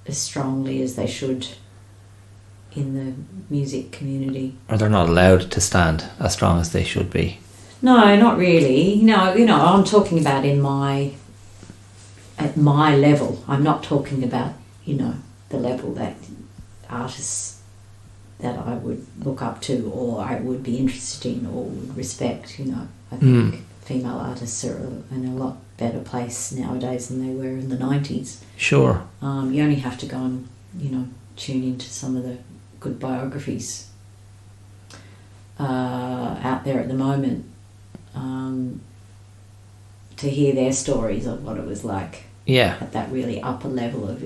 as strongly as they should in the music community. Or they're not allowed to stand as strong as they should be. No, not really. No, you know, I'm talking about at my level. I'm not talking about, you know, the level that artists that I would look up to or I would be interested in or would respect, you know. I think female artists are in a lot better place nowadays than they were in the 90s. Sure. You only have to go and, you know, tune into some of the good biographies out there at the moment to hear their stories of what it was like at that really upper level of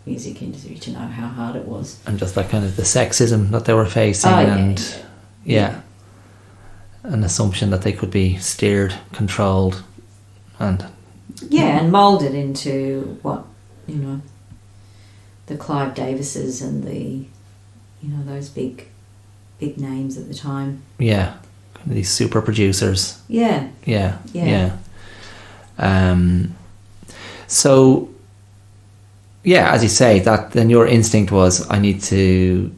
music industry, to know how hard it was. And just that kind of the sexism that they were facing an assumption that they could be steered, controlled and moulded into what, you know, the Clive Davises and the, you know, those big names at the time. Yeah, kind of these super producers. Yeah. So, yeah, as you say, that then your instinct was, I need to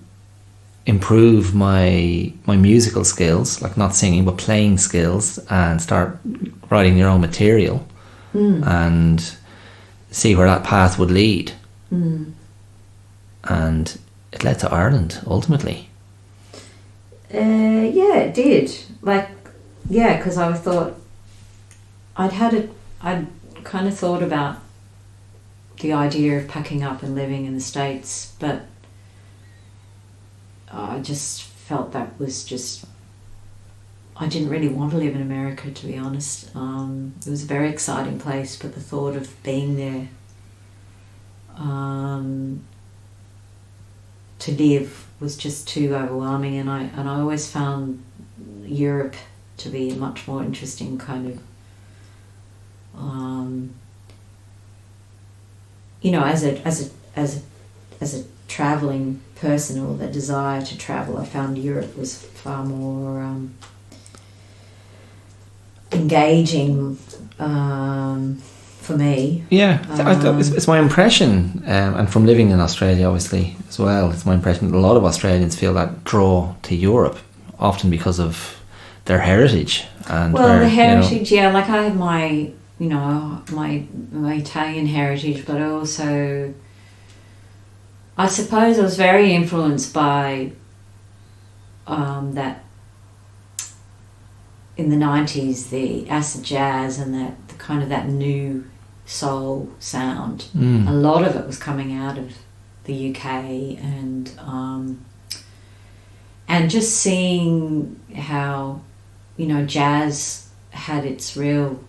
improve my musical skills, like not singing but playing skills, and start writing your own material and see where that path would lead. And it led to Ireland ultimately. Yeah, it did. Like, yeah, because I thought I'd kind of thought about the idea of packing up and living in the States, but I just felt that was just, I didn't really want to live in America, to be honest. It was a very exciting place, but the thought of being there to live was just too overwhelming, and I always found Europe to be a much more interesting kind of you know, as a traveling person, or the desire to travel, I found Europe was far more engaging for me. Yeah, it's my impression, and from living in Australia obviously as well, it's my impression that a lot of Australians feel that draw to Europe, often because of their heritage. And the heritage, you know, like I have my, you know, my Italian heritage, but also I suppose I was very influenced by that in the 90s, the acid jazz and the kind of that new soul sound. A lot of it was coming out of the UK, and just seeing how jazz had its real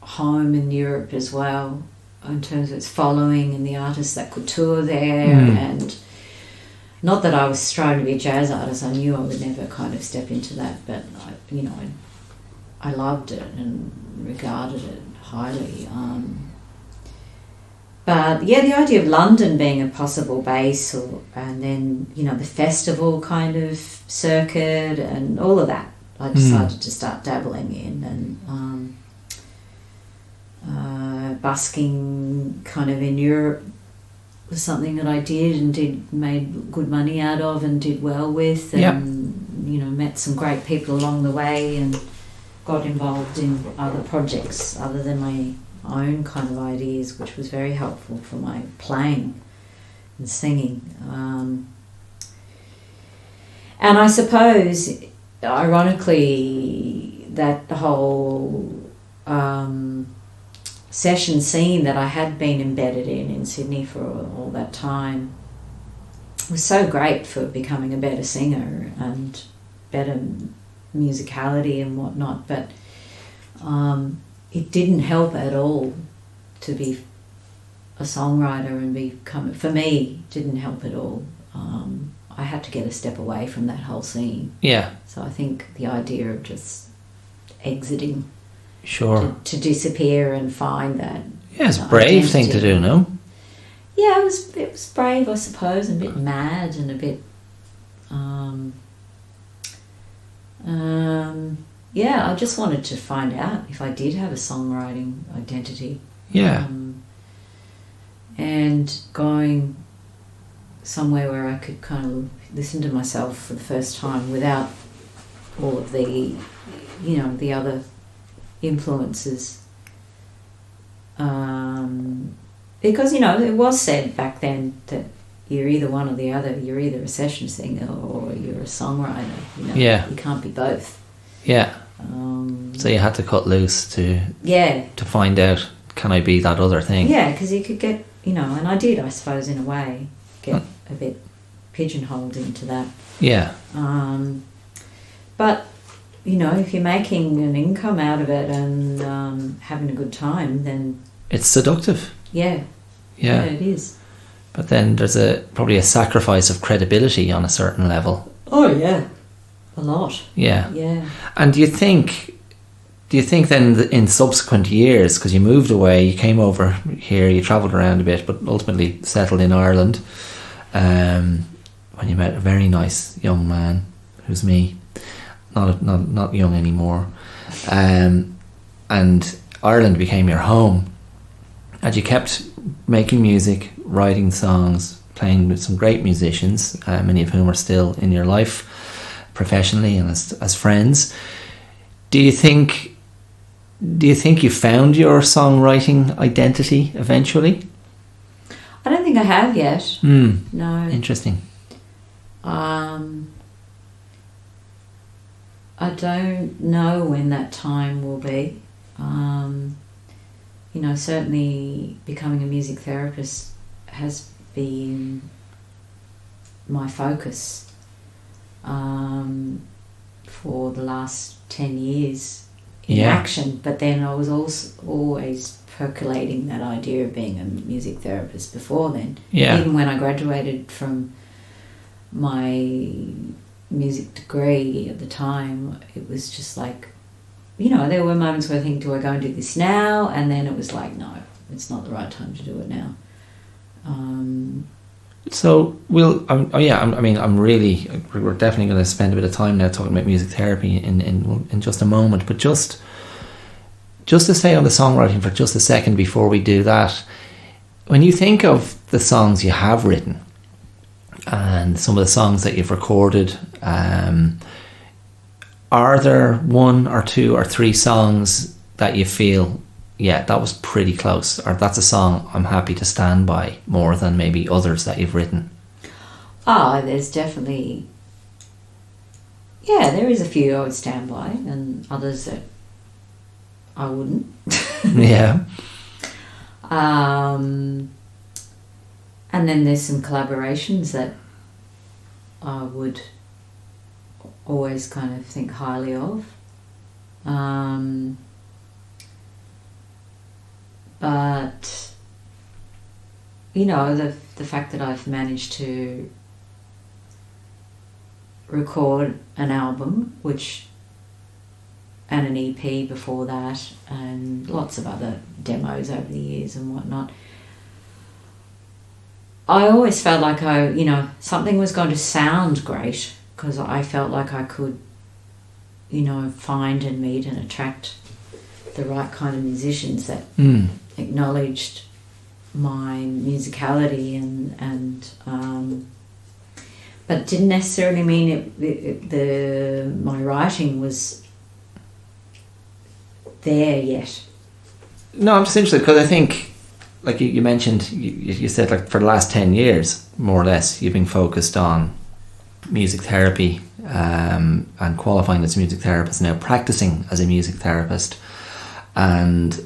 home in Europe as well, in terms of its following and the artists that could tour there. And not that I was striving to be a jazz artist, I knew I would never kind of step into that, but I loved it and regarded it highly. But yeah, the idea of London being a possible base, and then the festival kind of circuit and all of that, I decided to start dabbling in. And busking kind of in Europe was something that I did and made good money out of and did well with, and met some great people along the way and got involved in other projects other than my own kind of ideas, which was very helpful for my playing and singing. And I suppose, ironically, that the whole session scene that I had been embedded in Sydney for all that time was so great for becoming a better singer and better musicality and whatnot, but it didn't help at all to be a songwriter and become, for me, didn't help at all. I had to get a step away from that whole scene. Yeah. So I think the idea of just exiting, Sure. to disappear and find that. Yeah, it's a brave thing to do, no? Yeah, it was brave, I suppose, and a bit mad and a bit. Yeah, I just wanted to find out if I did have a songwriting identity. Yeah. And going somewhere where I could kind of listen to myself for the first time without all of the, the other influences. Because, it was said back then that you're either one or the other. You're either a session singer or you're a songwriter. Yeah. You can't be both. Yeah. So you had to cut loose to find out, can I be that other thing? Yeah, because you could get, and I did, I suppose, in a way, get a bit pigeonholed into that. Yeah. But, if you're making an income out of it and having a good time, then... It's seductive. Yeah. Yeah. Yeah, it is. But then there's probably a sacrifice of credibility on a certain level. Oh, yeah. A lot. Yeah. Yeah. And do you think then that in subsequent years, because you moved away, you came over here, you travelled around a bit, but ultimately settled in Ireland, when you met a very nice young man, who's me, not young anymore, and Ireland became your home, and you kept making music, writing songs, playing with some great musicians, many of whom are still in your life professionally and as friends. Do you think you found your songwriting identity eventually? I don't think I have yet. No. Interesting. I don't know when that time will be. Certainly becoming a music therapist has been my focus for the last 10 years in action. But then I was also always percolating that idea of being a music therapist before then. Yeah. Even when I graduated from my music degree at the time, it was just like, there were moments where I think, do I go and do this now? And then it was like, no, it's not the right time to do it now. So we're definitely going to spend a bit of time now talking about music therapy in just a moment. But just to stay on the songwriting for just a second before we do that, when you think of the songs you have written and some of the songs that you've recorded, are there one or two or three songs that you feel, yeah, that was pretty close, or that's a song I'm happy to stand by more than maybe others that you've written? There's definitely, there is a few I would stand by and others that I wouldn't. Yeah. And then there's some collaborations that I would always kind of think highly of. But you know, the fact that I've managed to record an album, and an EP before that, and lots of other demos over the years and whatnot, I always felt like something was going to sound great, because I felt like I could, find and meet and attract the right kind of musicians that acknowledged my musicality and but didn't necessarily mean my writing was there yet. No, I'm just interested because I think, like you mentioned, you said like for the last 10 years, more or less, you've been focused on music therapy and qualifying as a music therapist, now practicing as a music therapist, and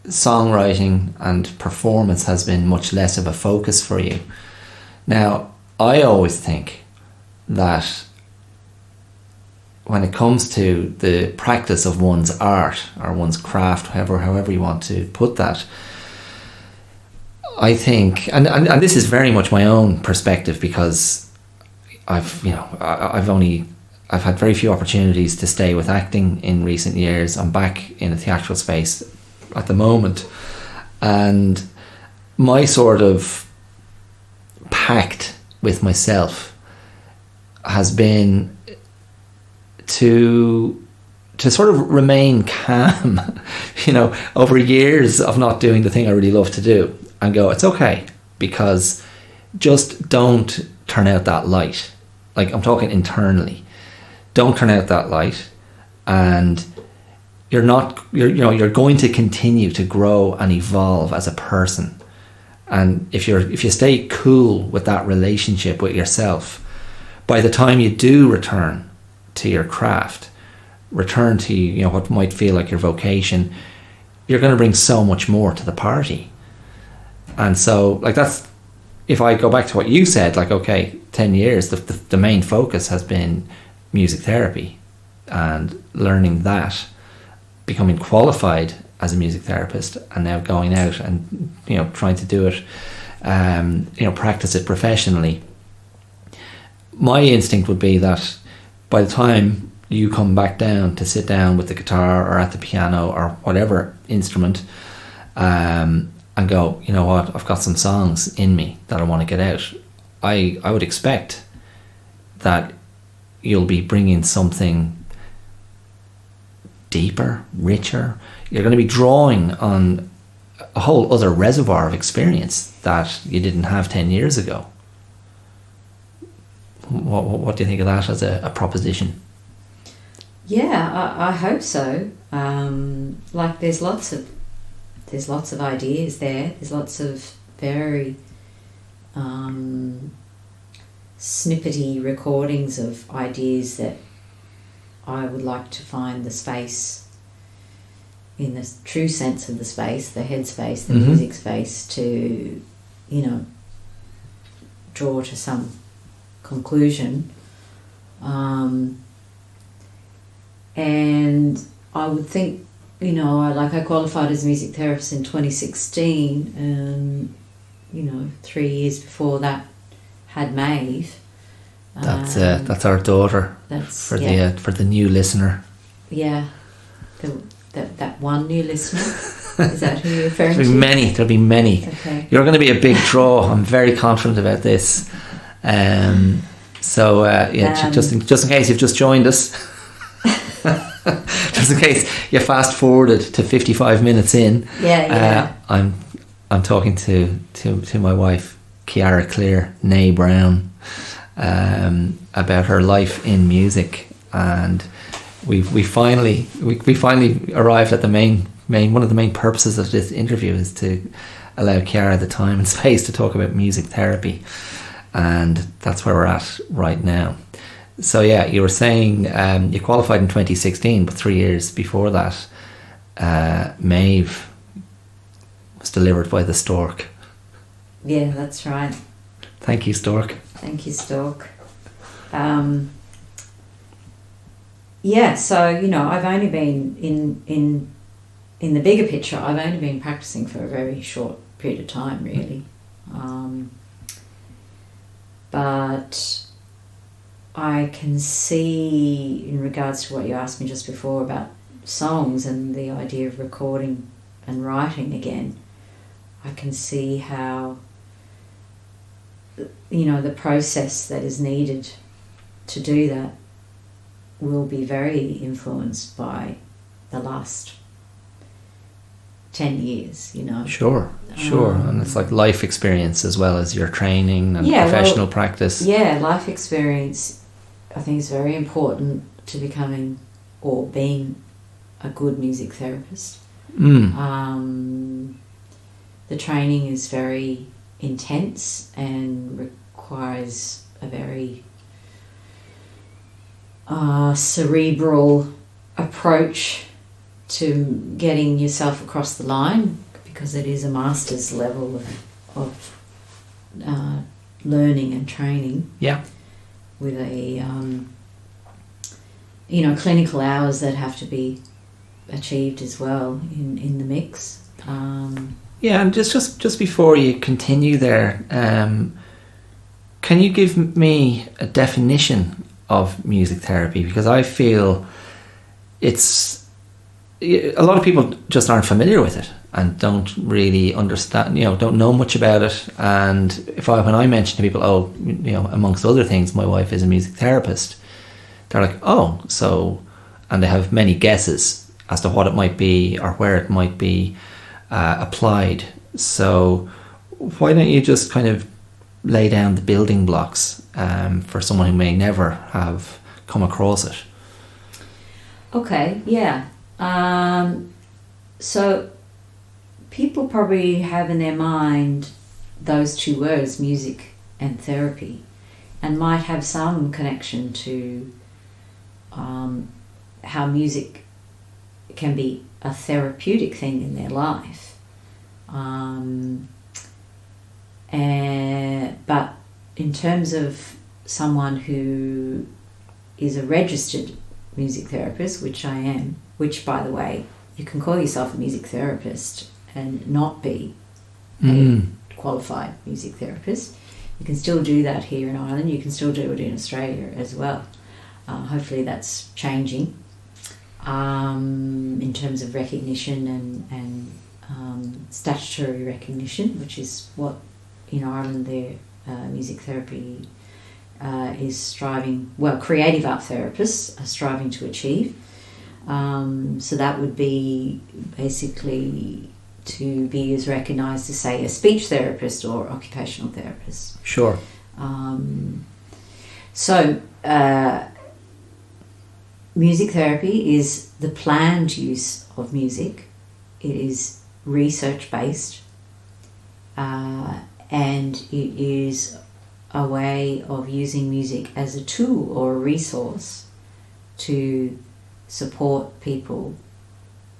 songwriting and performance has been much less of a focus for you. Now, I always think that when it comes to the practice of one's art or one's craft, however you want to put that, I think, and this is very much my own perspective, because I've had very few opportunities to stay with acting in recent years. I'm back in the theatrical space at the moment, and my sort of pact with myself has been to sort of remain calm, over years of not doing the thing I really love to do, and go, it's okay, because just don't turn out that light. Like, I'm talking internally. Don't turn out that light, and you're going to continue to grow and evolve as a person. And if you stay cool with that relationship with yourself, by the time you do return to your craft, return to what might feel like your vocation, you're going to bring so much more to the party. And so, like, that's, if I go back to what you said, like, okay, 10 years, the main focus has been music therapy and learning that, becoming qualified as a music therapist, and now going out and trying to do it, practice it professionally. My instinct would be that by the time you come back down to sit down with the guitar or at the piano or whatever instrument, and go, you know what, I've got some songs in me that I want to get out, I would expect that you'll be bringing something deeper, richer. You're going to be drawing on a whole other reservoir of experience that you didn't have 10 years ago. What do you think of that as a proposition? Yeah, I hope so. Like, there's lots of ideas there. There's lots of very snippety recordings of ideas that I would like to find the space, in the true sense of the space, the head space, the music space, to, draw to some conclusion. And I would think, I qualified as a music therapist in 2016, and 3 years before that had Maeve. That's our daughter. That's for the new listener. Yeah, that one new listener. Is that who you're referring to? There'll be many. Okay. You're going to be a big draw. I'm very confident about this. Just in case you've just joined us, just in case you fast forwarded to 55 minutes in. I'm talking to my wife, Chiara Clear, née Browne, about her life in music, and we finally arrived at the main one of the main purposes of this interview is to allow Chiara the time and space to talk about music therapy, and that's where we're at right now. So yeah, you were saying you qualified in 2016, but 3 years before that, Maeve was delivered by the Stork. Yeah, that's right. Thank you, Stork. Thank you, Stork. yeah, so I've only been in the bigger picture. I've only been practicing for a very short period of time, really. But I can see, in regards to what you asked me just before about songs and the idea of recording and writing again, I can see how, the process that is needed to do that will be very influenced by the last 10 years, Sure. And it's like life experience as well as your training and professional practice. Yeah, life experience I think is very important to becoming or being a good music therapist. The training is very intense and requires a very cerebral approach to getting yourself across the line, because it is a master's level of learning and training. Yeah. With a clinical hours that have to be achieved as well in the mix. Yeah, and just before you continue there, can you give me a definition of music therapy? Because I feel a lot of people just aren't familiar with it and don't really understand, don't know much about it. And when I mention to people, amongst other things, my wife is a music therapist, they're like, and they have many guesses as to what it might be or where it might be applied. So why don't you just kind of lay down the building blocks for someone who may never have come across it? Okay, yeah. So people probably have in their mind those two words, music and therapy, and might have some connection to how music can be a therapeutic thing in their life. But in terms of someone who is a registered music therapist, which I am, which, by the way, you can call yourself a music therapist and not be a qualified music therapist. You can still do that here in Ireland. You can still do it in Australia as well. Hopefully that's changing in terms of recognition and statutory recognition, which is what in Ireland their music therapy is striving, creative art therapists are striving to achieve. So that would be basically to be as recognised as, say, a speech therapist or occupational therapist. Sure. Music therapy is the planned use of music. It is research-based, and it is a way of using music as a tool or a resource to support people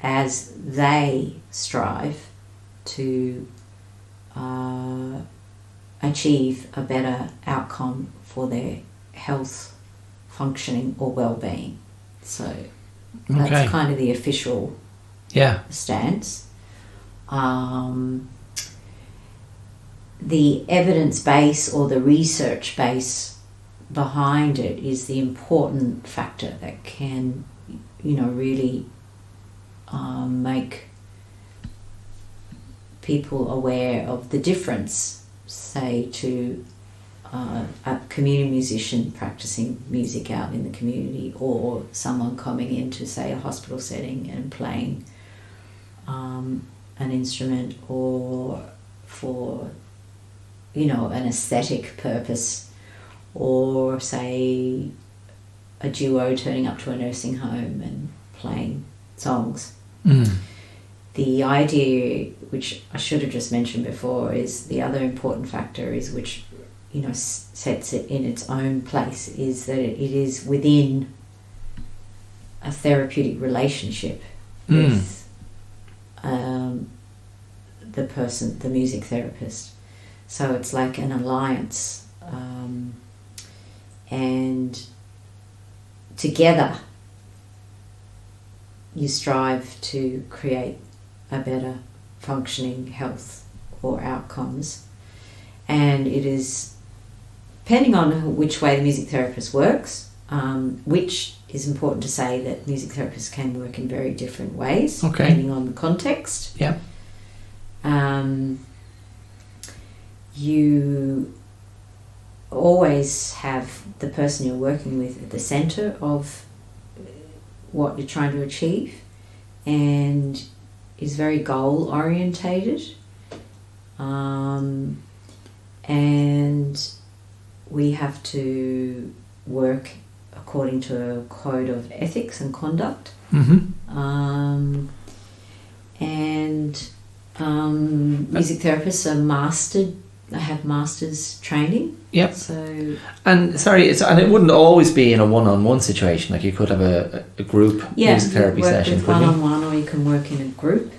as they strive to achieve a better outcome for their health, functioning or well-being. So that's kind of the official stance. The evidence base or the research base behind it is the important factor that can, really make people aware of the difference, say, to a community musician practicing music out in the community, or someone coming into, say, a hospital setting and playing an instrument, or for an aesthetic purpose, or say a duo turning up to a nursing home and playing songs. The idea, which I should have just mentioned before, is the other important factor, is which sets it in its own place, is that it is within a therapeutic relationship with the person, the music therapist. So it's like an alliance, and together you strive to create a better functioning health or outcomes. And it is, depending on which way the music therapist works, which is important to say that music therapists can work in very different ways, depending on the context. Yeah. You always have the person you're working with at the centre of what you're trying to achieve, and is very goal orientated. And we have to work according to a code of ethics and conduct. Mm-hmm. Music therapists are have master's training. Yep. So, and sorry, and it wouldn't always be in a one-on-one situation. Like you could have a group music therapy session. With one-on-one, or you can work in a group.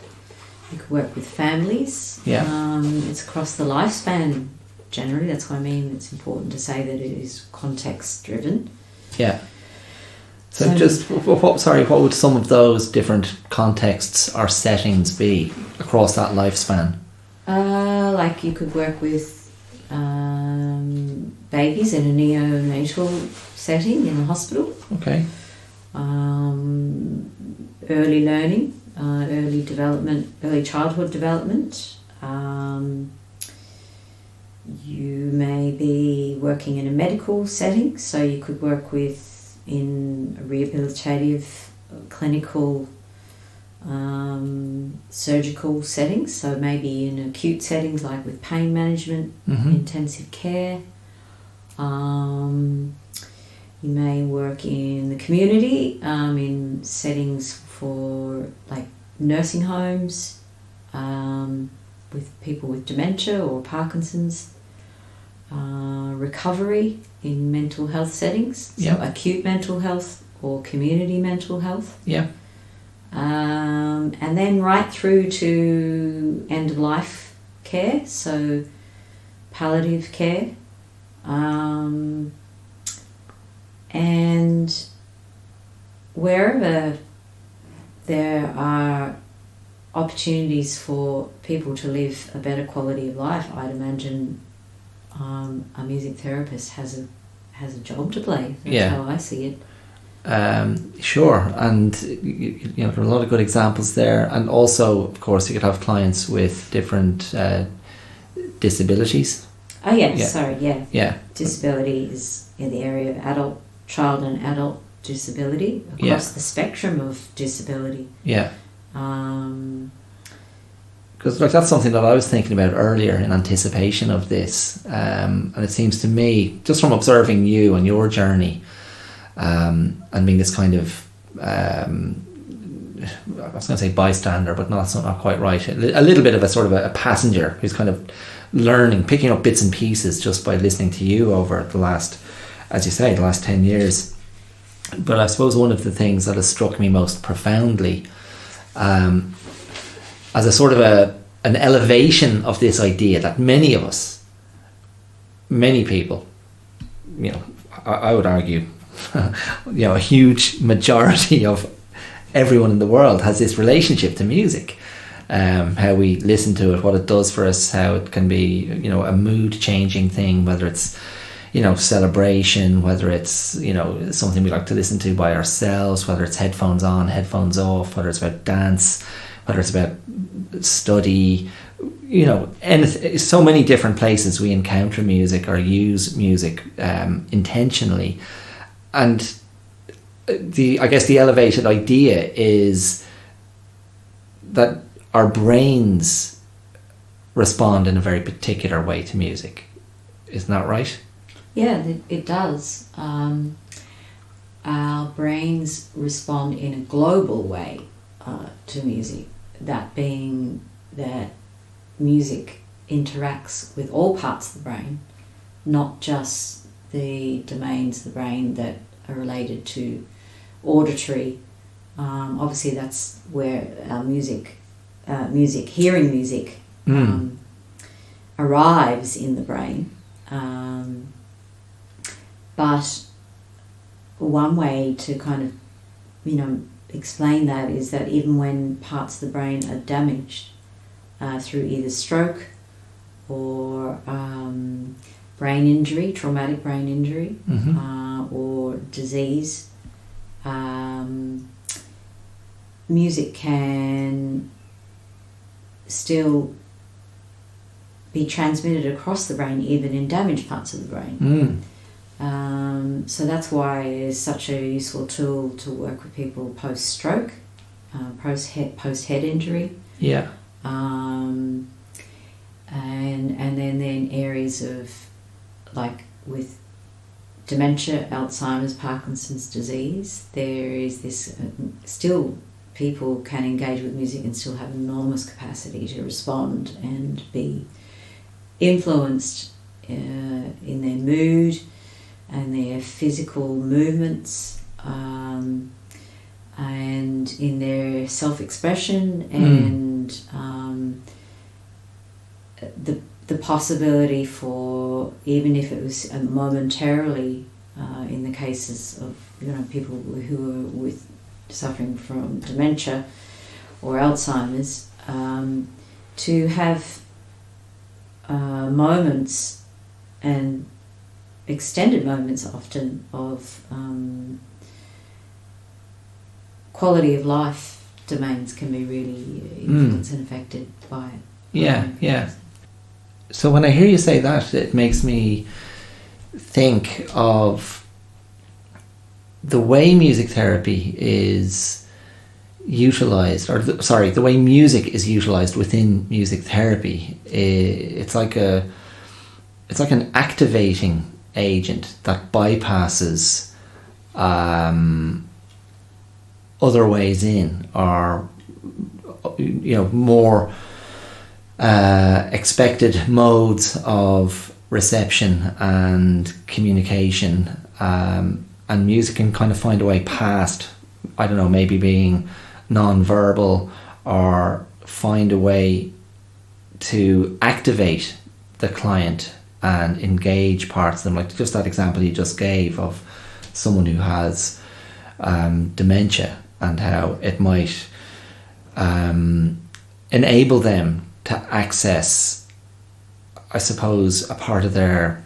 You could work with families. Yeah. It's across the lifespan. Generally, that's what I mean. It's important to say that it is context-driven. Yeah. So just what would some of those different contexts or settings be across that lifespan? Like you could work with babies in a neonatal setting in a hospital. Okay. Early learning, early development, early childhood development. You may be working in a medical setting, so you could work in a rehabilitative, clinical, surgical settings, so maybe in acute settings like with pain management, intensive care. You may work in the community, in settings for like nursing homes, with people with dementia or Parkinson's. Recovery in mental health settings, so acute mental health or community mental health. Yeah. And then right through to end of life care, so palliative care. And wherever there are opportunities for people to live a better quality of life, I'd imagine a music therapist has a job to play. That's how I see it. Sure, and you know there are a lot of good examples there, and also, of course, you could have clients with different disabilities. Oh yes, sorry, yeah. Disability is in the area of child and adult disability across the spectrum of disability. Yeah. Because that's something that I was thinking about earlier in anticipation of this, and it seems to me, just from observing you and your journey, and being this kind of, I was going to say bystander, but no, that's not quite right. A little bit of a sort of a passenger who's kind of learning, picking up bits and pieces just by listening to you over the last, as you say, the last 10 years. But I suppose one of the things that has struck me most profoundly, as a sort of an elevation of this idea that many of us, many people, you know, I would argue, you know, a huge majority of everyone in the world has this relationship to music. How we listen to it, what it does for us, how it can be, you know, a mood changing thing, whether it's, you know, celebration, whether it's, you know, something we like to listen to by ourselves, whether it's headphones on, headphones off, whether it's about dance, whether it's about study, you know, and so many different places we encounter music or use music intentionally. And I guess the elevated idea is that our brains respond in a very particular way to music. Isn't that right? Yeah, it does. Our brains respond in a global way to music. That being that music interacts with all parts of the brain, not just the domains of the brain that are related to auditory. Obviously, that's where our hearing music, arrives in the brain. But one way to kind of, you know, explain that is that even when parts of the brain are damaged through either stroke or brain injury, traumatic brain injury, or disease, music can still be transmitted across the brain, even in damaged parts of the brain. So that's why it's such a useful tool to work with people post-stroke, post-head injury. Yeah. And then in areas of, like with dementia, Alzheimer's, Parkinson's disease, there is this still people can engage with music and still have enormous capacity to respond and be influenced in their mood and their physical movements, and in their self-expression, and the possibility for, even if it was momentarily, in the cases of people who are with suffering from dementia or Alzheimer's, to have moments, and extended moments often, of quality of life domains can be really influenced and affected by it. Yeah. So when I hear you say that, it makes me think of the way music therapy is utilized, or the way music is utilized within music therapy. It's like an activating agent that bypasses other ways in, or more expected modes of reception and communication, and music can kind of find a way past, I don't know, maybe being non-verbal, or find a way to activate the client and engage parts of them, like just that example you just gave of someone who has dementia, and how it might enable them to access, I suppose, a part of their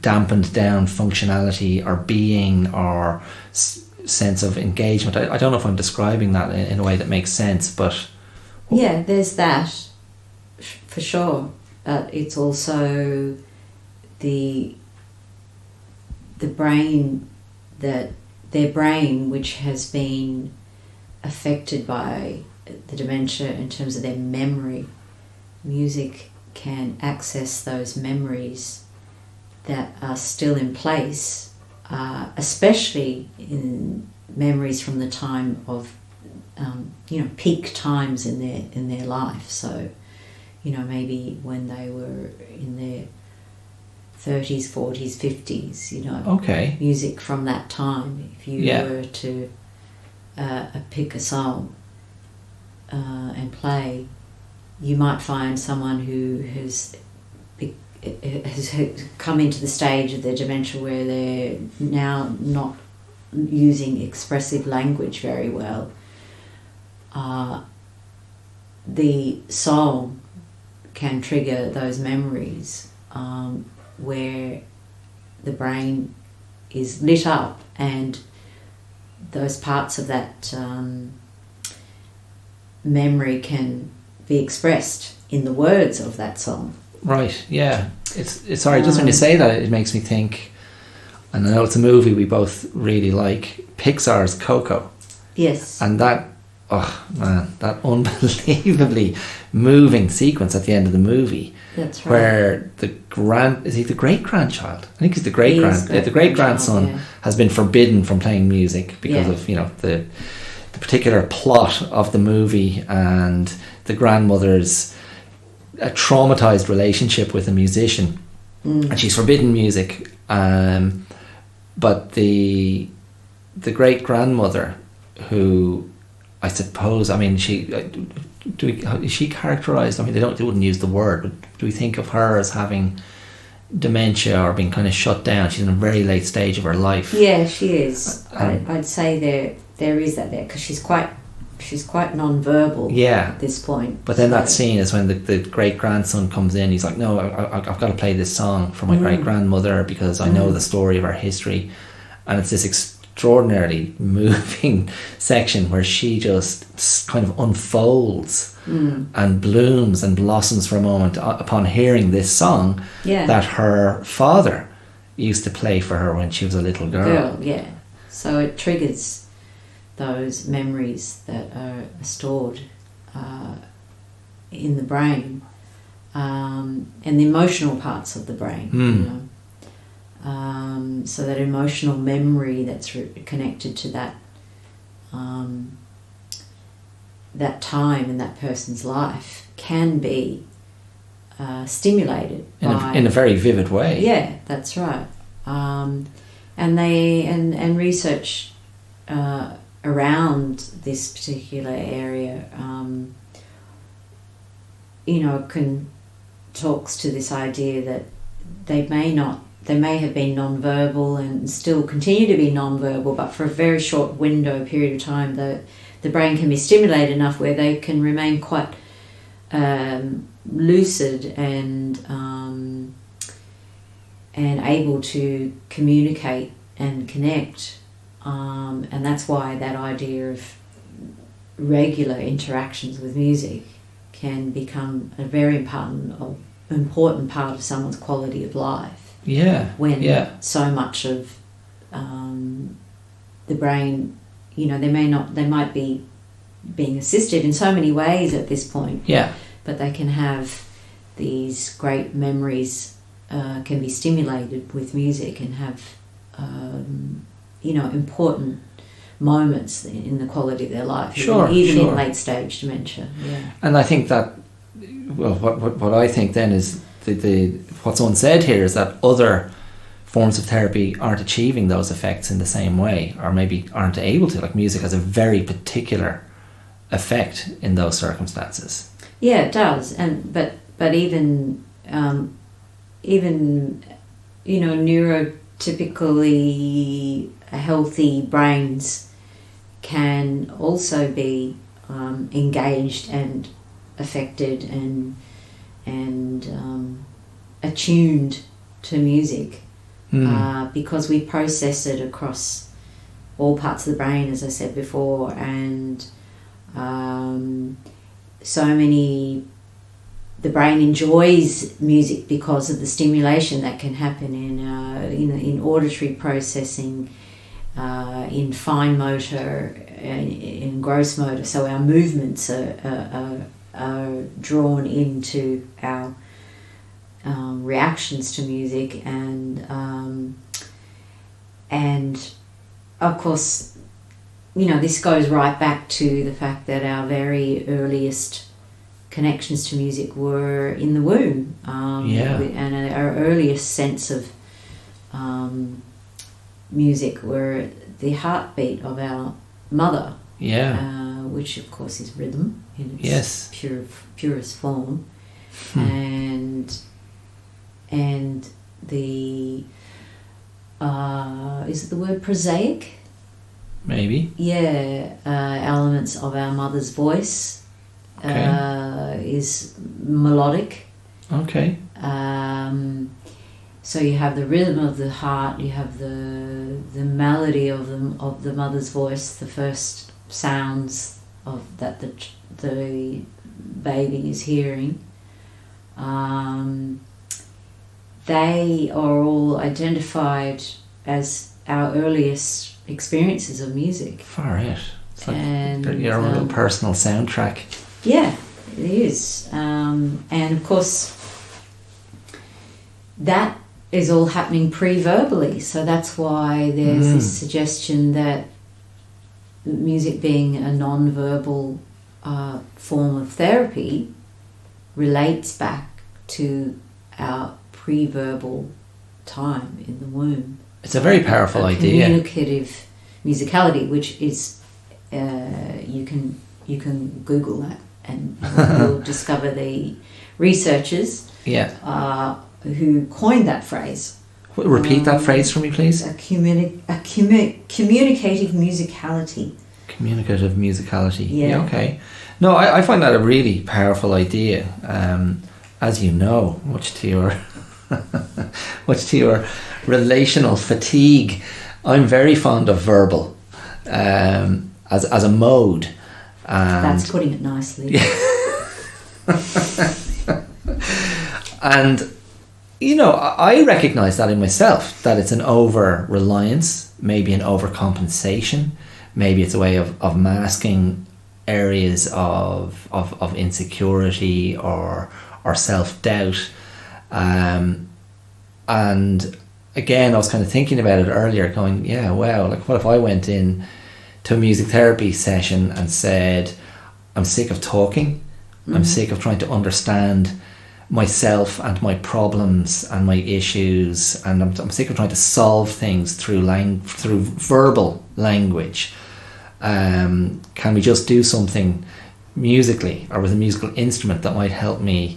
dampened down functionality or being or sense of engagement. I don't know if I'm describing that in a way that makes sense, but yeah, there's that for sure. It's also the brain, that their brain, which has been affected by the dementia in terms of their memory. Music can access those memories that are still in place, especially in memories from the time of peak times in their life. So maybe when they were in their 30s, 40s, 50s, okay, music from that time. If you were to pick a song and play, you might find someone who has come into the stage of their dementia where they're now not using expressive language very well. The song can trigger those memories where the brain is lit up, and those parts of that memory can be expressed in the words of that song. Right, yeah. It's sorry, just when you say that, it makes me think, and I know it's a movie we both really like, Pixar's Coco. Yes. And that, oh man, that unbelievably moving sequence at the end of the movie. That's right. Where is he the great grandchild? I think he's the great grandson has been forbidden from playing music because of the particular plot of the movie, and the grandmother's a traumatized relationship with a musician, and she's forbidden music. But the great grandmother, who I suppose, I mean, is she characterized? I mean, they wouldn't use the word, but do we think of her as having dementia or being kind of shut down. She's in a very late stage of her life. Yeah, she is. I'd say there is that there, because she's quite non-verbal Yeah. at this point. But then So- that scene is when the great-grandson comes in. He's like, no, I've got to play this song for my great-grandmother because I know the story of our history. And it's this extraordinarily moving section where she just kind of unfolds and blooms and blossoms for a moment upon hearing this song Yeah. that her father used to play for her when she was a little girl. Yeah. So it triggers those memories that are stored in the brain, and the emotional parts of the brain, you know. So that emotional memory that's connected to that that time in that person's life can be stimulated In a very vivid way. Yeah, that's right. And they and research around this particular area, talks to this idea that they may have been non-verbal and still continue to be non-verbal, but for a very short period of time, the brain can be stimulated enough where they can remain quite lucid and able to communicate and connect, and that's why that idea of regular interactions with music can become a very important part of someone's quality of life. Yeah. When Yeah. so much of the brain, they might be being assisted in so many ways at this point, Yeah. but they can have these great memories can be stimulated with music and have important moments in the quality of their life, even in late stage dementia. Yeah. And I think that, well, what I think then is the what's unsaid here is that other forms of therapy aren't achieving those effects in the same way, or maybe aren't able to. Like music has a very particular effect in those circumstances. Yeah, it does, but even neurotypically healthy brains can also be engaged and affected and attuned to music, because we process it across all parts of the brain, as I said before, and the brain enjoys music because of the stimulation that can happen in auditory processing, in fine motor, in gross motor. So our movements are drawn into our reactions to music, and of course, this goes right back to the fact that our very earliest connections to music were in the womb, and our earliest sense of music were the heartbeat of our mother, which of course is rhythm in its purest form, and the is it the word prosaic? Maybe. Elements of our mother's voice. Is melodic. Okay. So you have the rhythm of the heart, you have the melody of the mother's voice, the first sounds of that the baby is hearing. They are all identified as our earliest experiences of music. Far out. It's like your own little personal soundtrack. Yeah, it is. And of course, that is all happening pre-verbally. So that's why there's this suggestion that music being a non-verbal form of therapy relates back to our pre-verbal time in the womb. It's a very powerful idea. Communicative musicality, which is you can Google that and you'll discover the researchers who coined that phrase. Repeat that phrase for me, please. Communicative musicality. Communicative musicality. Yeah. Okay. No, I find that a really powerful idea. As you know, much to your relational fatigue, I'm very fond of verbal as a mode. That's putting it nicely. And I recognise that in myself, that it's an over-reliance, maybe an overcompensation, maybe it's a way of masking areas of insecurity or self-doubt. And again, I was kind of thinking about it earlier, going, yeah, wow, like what if I went in to a music therapy session and said, I'm sick of talking, I'm sick of trying to understand myself and my problems and my issues, and I'm sick of trying to solve things through verbal language. Can we just do something musically or with a musical instrument that might help me?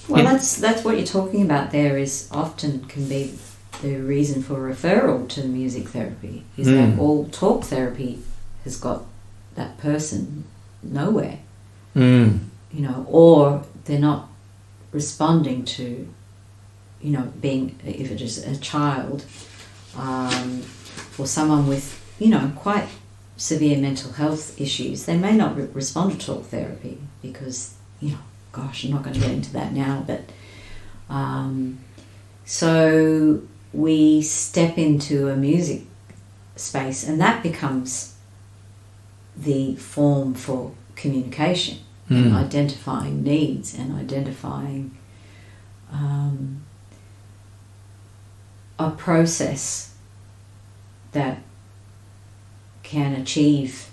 Well, that's what you're talking about there is often can be the reason for referral to music therapy, is that all talk therapy has got that person nowhere. Or they're not responding to, being, if it is a child, or someone with, quite severe mental health issues, they may not respond to talk therapy because, gosh, I'm not going to get into that now, but so we step into a music space and that becomes the form for communication and identifying needs and identifying a process that can achieve,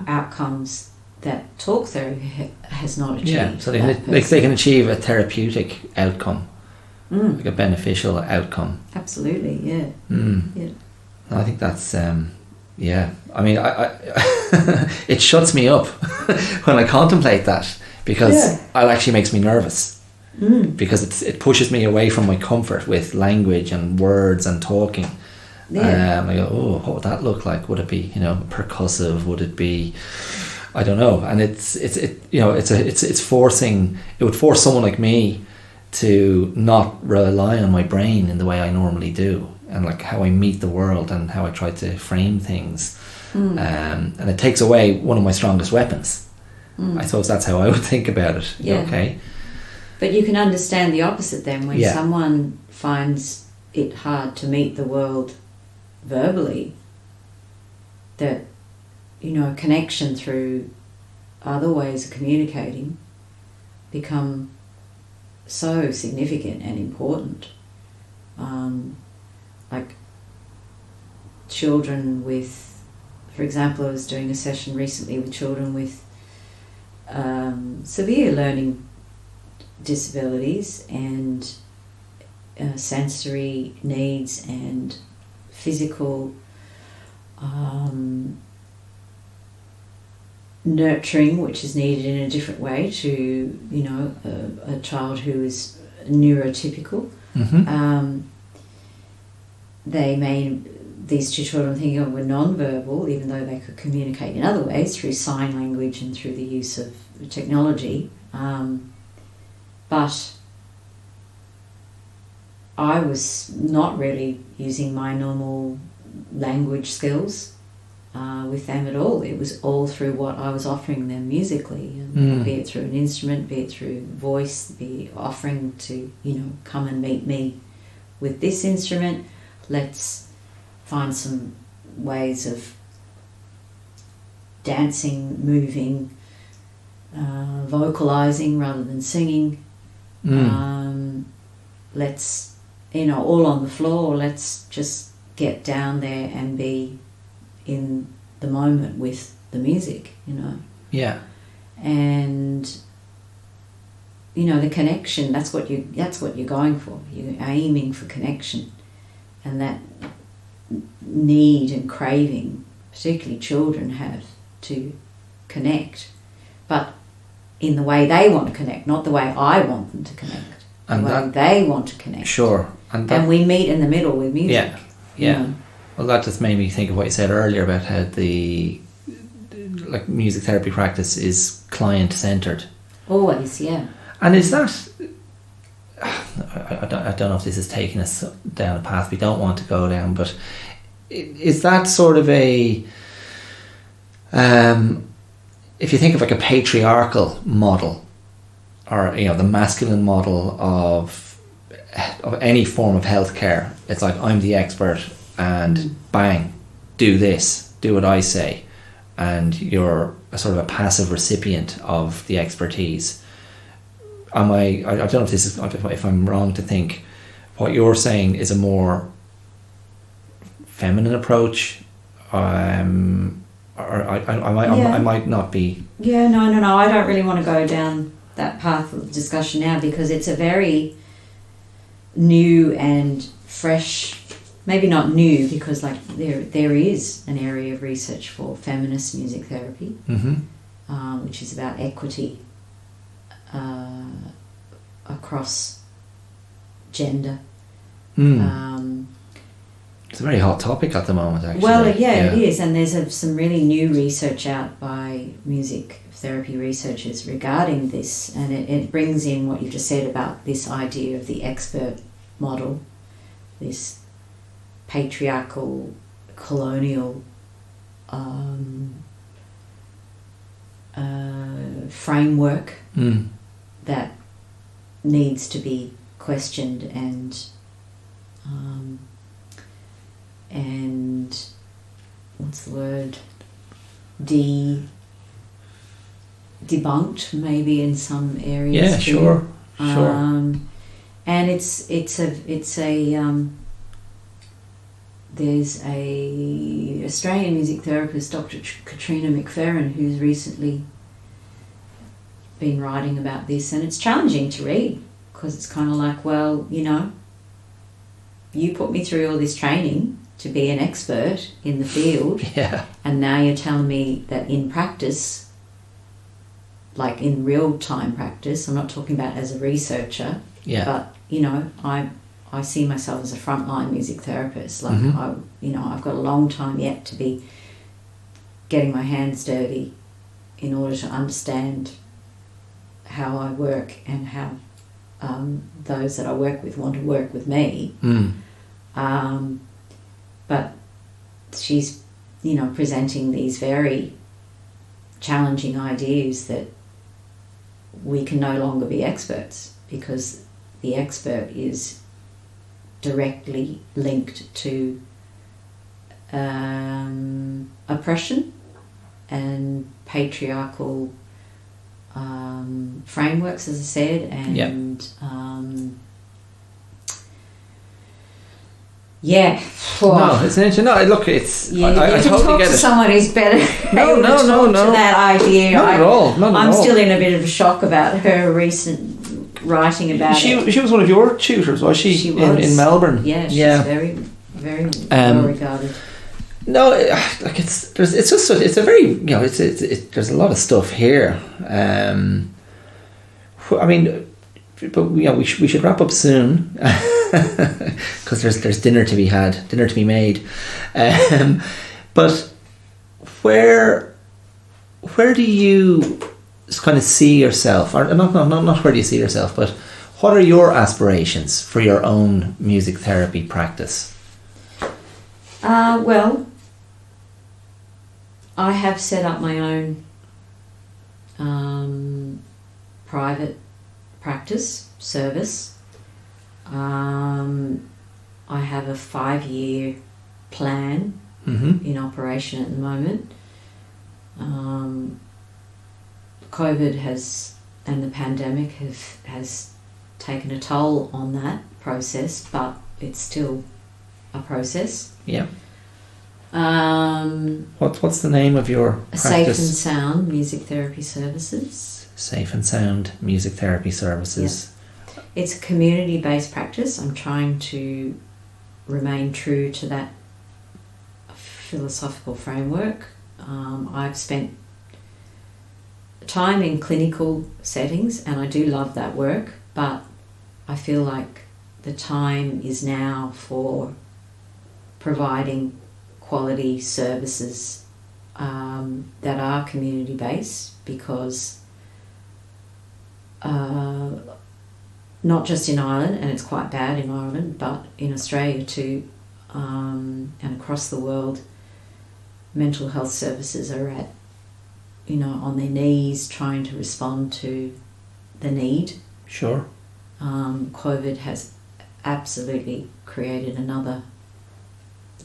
outcomes that talk therapy has not achieved. Yeah, so they can achieve a therapeutic outcome, like a beneficial outcome. Absolutely, yeah. Yeah. I think that's yeah. I mean, I it shuts me up when I contemplate that, because it actually makes me nervous. Because it pushes me away from my comfort with language and words and talking. I go, oh, what would that look like? Would it be, percussive? Would it be, I don't know. And it's forcing. It would force someone like me to not rely on my brain in the way I normally do, and like how I meet the world and how I try to frame things. And it takes away one of my strongest weapons. I suppose that's how I would think about it. Yeah. Okay. But you can understand the opposite then, when someone finds it hard to meet the world verbally, that, connection through other ways of communicating become so significant and important. Like children with, for example, I was doing a session recently with children with severe learning disabilities and sensory needs and physical nurturing, which is needed in a different way to a child who is neurotypical. These two children thinking of were non-verbal, even though they could communicate in other ways through sign language and through the use of technology. But I was not really using my normal language skills with them at all. It was all through what I was offering them musically, be it through an instrument, be it through voice, be offering to, come and meet me with this instrument. Let's find some ways of dancing, moving, vocalizing rather than singing. Let's, all on the floor, let's just get down there and be in the moment with the music, Yeah. And the connection, that's what you're going for. You're aiming for connection, and that need and craving, particularly children have, to connect. But in the way they want to connect, not the way I want them to connect. And the way that- they want to connect. Sure. And we meet in the middle with music. yeah, yeah. You know. Well, that just made me think of what you said earlier about how the music therapy practice is client centered. Always, yeah. And is that? I don't know if this is taking us down a path we don't want to go down, but is that sort of a if you think of like a patriarchal model, or you know, the masculine model of any form of healthcare, it's like I'm the expert and bang, do this, do what I say, and you're a sort of a passive recipient of the expertise. I don't know if this is, if I'm wrong to think what you're saying is a more feminine approach, or I might not be. Yeah, no. I don't really want to go down that path of discussion now, because it's a very new and fresh. Maybe not new, because like there is an area of research for feminist music therapy, which is about equity across gender. It's a very hot topic at the moment, actually. Well, yeah, it is, and there's some really new research out by music therapy researchers regarding this, and it brings in what you just said about this idea of the expert model, this patriarchal, colonial framework that needs to be questioned and what's the word? Debunked maybe in some areas. Yeah, too. sure. And it's a there's a Australian music therapist, Dr. Katrina McFerrin, who's recently been writing about this, and it's challenging to read, because it's kind of like, well, you know, you put me through all this training to be an expert in the field, and now you're telling me that in practice, like in real time practice, I'm not talking about as a researcher, but you know, I see myself as a frontline music therapist. Like I've got a long time yet to be getting my hands dirty in order to understand how I work and how those that I work with want to work with me. But she's, you know, presenting these very challenging ideas that we can no longer be experts, because the expert is directly linked to oppression and patriarchal frameworks, as I said, and No, it's an interesting. No, look, it's. Yeah, I you can totally talk get to it. someone who's better. No, to that idea. Not at all. I'm still in a bit of a shock about her recent writing about it. She was one of your tutors, was she? She was. In Melbourne. Yeah, she's very, very well regarded. No, like it's a very, you know, there's a lot of stuff here. I mean, but you know, we should wrap up soon, because there's dinner to be had, dinner to be made. But where do you kind of see yourself, or not where do you see yourself, but what are your aspirations for your own music therapy practice? Well, I have set up my own private practice service. I have a 5-year plan in operation at the moment. COVID and the pandemic has taken a toll on that process, but it's still a process. Yeah. What's the name of your practice? Safe and Sound Music Therapy Services. Safe and Sound Music Therapy Services. Yeah. It's a community-based practice. I'm trying to remain true to that philosophical framework. I've spent time in clinical settings, and I do love that work, but I feel like the time is now for providing quality services that are community based, because not just in Ireland, and it's quite bad in Ireland, but in Australia too, and across the world, mental health services are at, on their knees trying to respond to the need. Sure. COVID has absolutely created another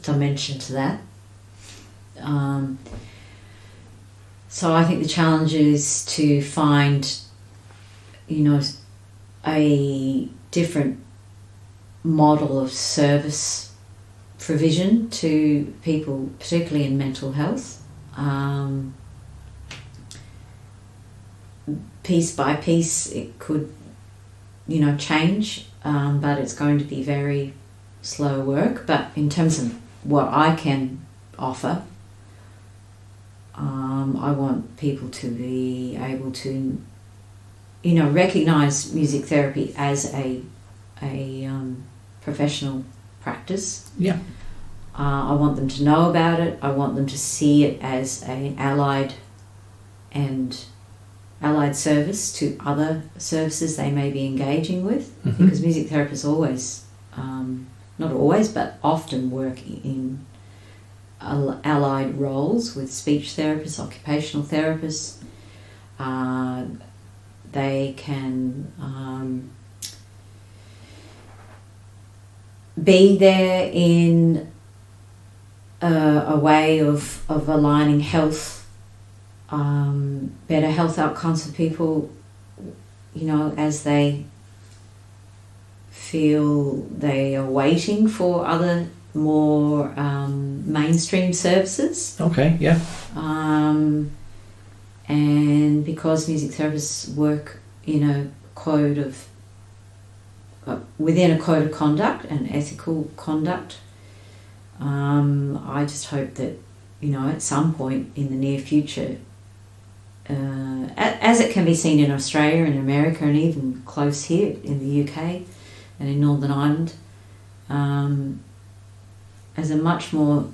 dimension to that. So I think the challenge is to find, a different model of service provision to people, particularly in mental health. Piece by piece, it could, change, but it's going to be very slow work. But in terms of what I can offer, I want people to be able to, recognise music therapy as a professional practice. Yeah. I want them to know about it. I want them to see it as an allied service to other services they may be engaging with, Mm-hmm. because music therapists always, not always, but often work in allied roles with speech therapists, occupational therapists. They can be there in a way of aligning health, better health outcomes for people, as they feel they are waiting for other more mainstream services. Okay, yeah. And because music therapists work in a code of within a code of conduct and ethical conduct, I just hope that at some point in the near future, as it can be seen in Australia and America and even close here in the UK and in Northern Ireland, as a much more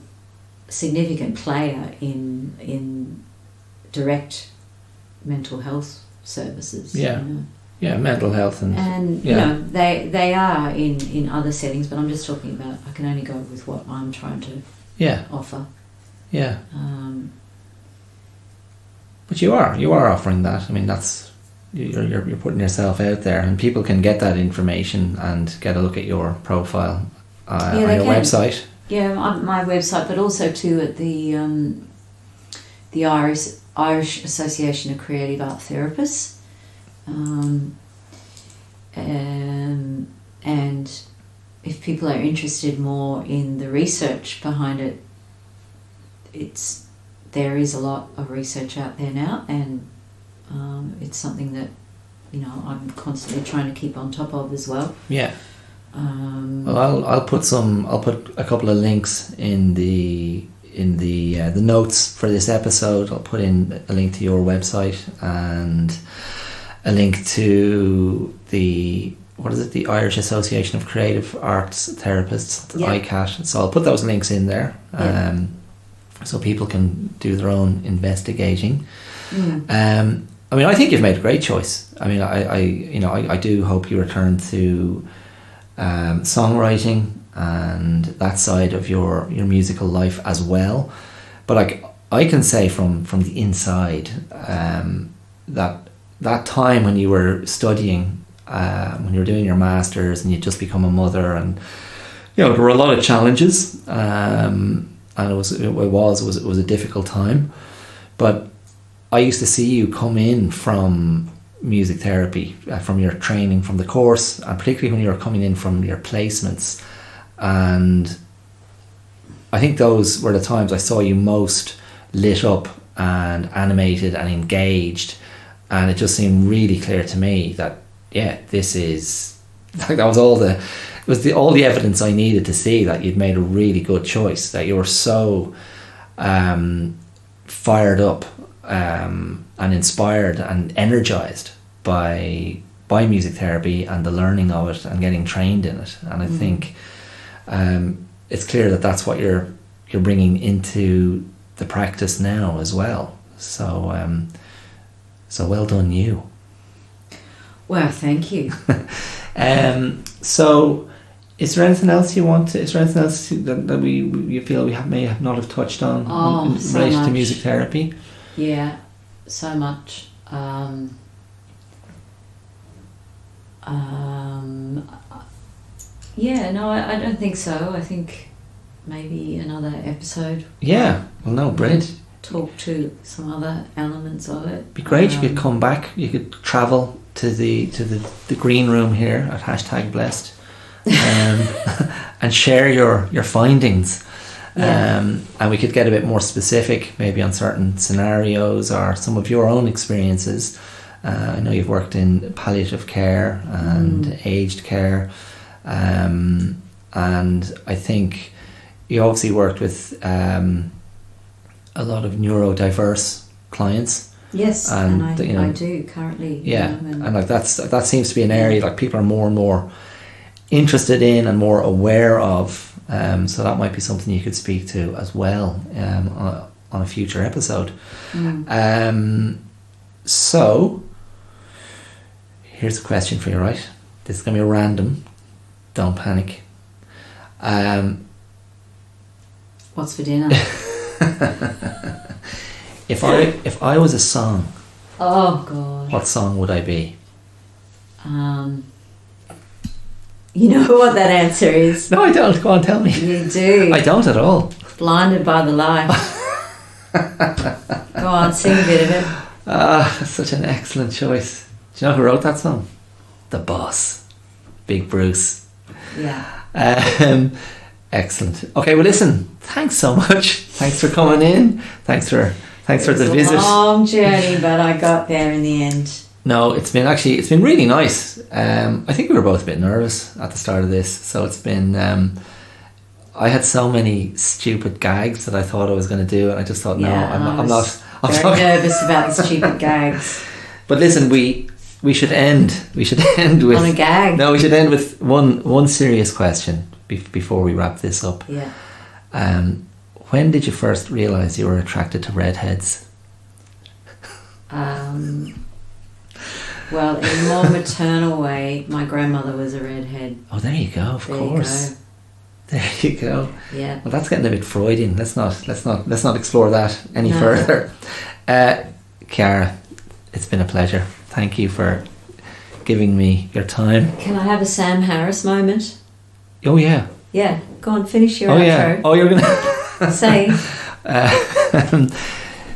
significant player in direct mental health services. Yeah. Yeah, mental health and they are in other settings, but I'm just talking about, I can only go with what I'm trying to offer. Yeah. But you are offering that. I mean, that's you're putting yourself out there, and people can get that information and get a look at your profile on your website. Yeah, on my website, but also too at the Irish Association of Creative Art Therapists. And if people are interested more in the research behind it, there is a lot of research out there now, and it's something that I'm constantly trying to keep on top of as well. Yeah. Well, I'll put a couple of links in the notes for this episode. I'll put in a link to your website and a link to the Irish Association of Creative Arts Therapists, ICAT. So I'll put those links in there, so people can do their own investigating. I mean, I think you've made a great choice. I mean, I do hope you return to songwriting and that side of your musical life as well. But I can say from the inside that time when you were studying, when you were doing your masters and you'd just become a mother, and there were a lot of challenges, and it was a difficult time. But I used to see you come in from music therapy, from your training, from the course, and particularly when you were coming in from your placements. And I think those were the times I saw you most lit up and animated and engaged. And it just seemed really clear to me that, this is, like, that was all the evidence I needed to see that you'd made a really good choice, that you were so fired up and inspired and energized by music therapy and the learning of it and getting trained in it. And I think it's clear that that's what you're bringing into the practice now as well. So so well done, you. Well, thank you. So is there anything else you want to, is there anything else that you feel may have not have touched on in so relation to much. music therapy? Yeah, so much. Yeah, no, I don't think so. I think maybe another episode. Yeah, well, no, brilliant. Talk to some other elements of it. Be great. You could come back. You could travel to the green room here at #blessed, and share your findings. Yeah. And we could get a bit more specific, maybe on certain scenarios or some of your own experiences. I know you've worked in palliative care and aged care, and I think you obviously worked with a lot of neurodiverse clients. Yes, and I do currently. Yeah, and and like that seems to be an area like people are more and more interested in and more aware of. So that might be something you could speak to as well on a future episode. So here's a question for you, right? This is going to be random. Don't panic. What's for dinner? If I was a song, Oh God. what song would I be? You know what that answer is. No, I don't. Go on, tell me. You do. I don't at all. Blinded by the light. Go on, sing a bit of it. That's such an excellent choice. Do you know who wrote that song? The Boss, Big Bruce. Yeah. Excellent. Okay, well, listen. Thanks so much. Thanks for coming in. Thanks for the visit. It was a long journey, but I got there in the end. No, it's been really nice. I think we were both a bit nervous at the start of this, so it's been. I had so many stupid gags that I thought I was going to do, and I just thought, no, I'm not. I'm very not nervous about the stupid gags. But listen, we should end. We should end with On a gag. No, we should end with one serious question before we wrap this up. Yeah. When did you first realise you were attracted to redheads? Well, in a more maternal way, my grandmother was a redhead. Oh, there you go. Of There course. you go. There you go. Yeah. Well, that's getting a bit Freudian. Let's not explore that any No. further. Chiara, it's been a pleasure. Thank you for giving me your time. Can I have a Sam Harris moment? Oh yeah. Yeah. Go on, finish your Oh outro. yeah. Oh, you're gonna Say.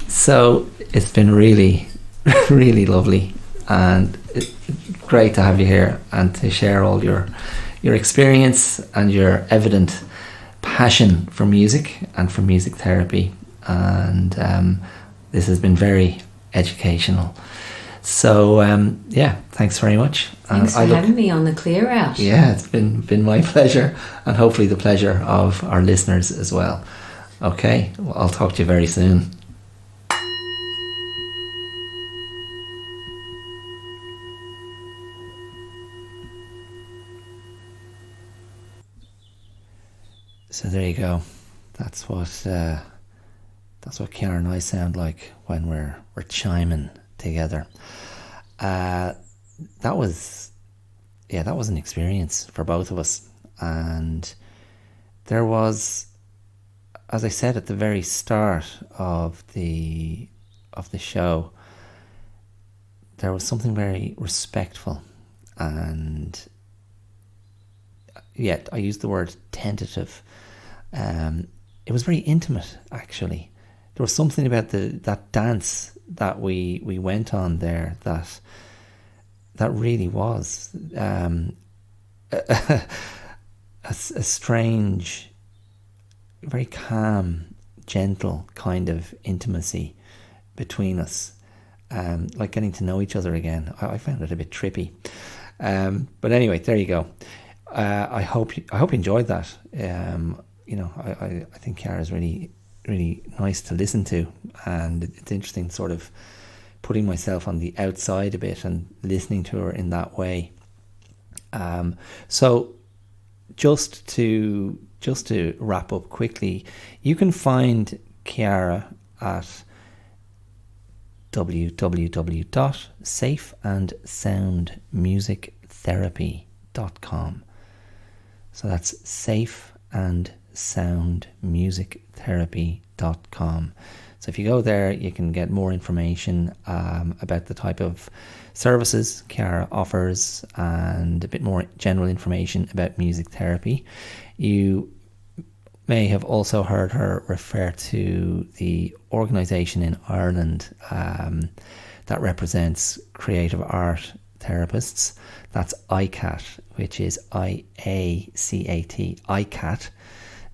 So it's been really, really lovely, and it's great to have you here and to share all your experience and your evident passion for music and for music therapy, and this has been very educational. So yeah, thanks very much. Thanks for having me on the Clear Out. Yeah, it's been my pleasure, and hopefully the pleasure of our listeners as well. Okay, well, I'll talk to you very soon. So there you go. That's what Chiara and I sound like when we're chiming together. That was an experience for both of us, and there was, as I said at the very start of the show, there was something very respectful, and yet I used the word tentative. It was very intimate, actually. There was something about that dance that we went on there that really was a strange, very calm, gentle kind of intimacy between us, like getting to know each other again. I found it a bit trippy, but anyway, there you go. I hope you enjoyed that. I think Chiara's really really nice to listen to, and it's interesting sort of putting myself on the outside a bit and listening to her in that way. So just to wrap up quickly, you can find Chiara at www.safeandsoundmusictherapy.com. So that's safeandsoundmusictherapy.com. So if you go there, you can get more information about the type of services Chiara offers and a bit more general information about music therapy. You may have also heard her refer to the organisation in Ireland that represents creative art therapists. That's ICAT, which is IACAT,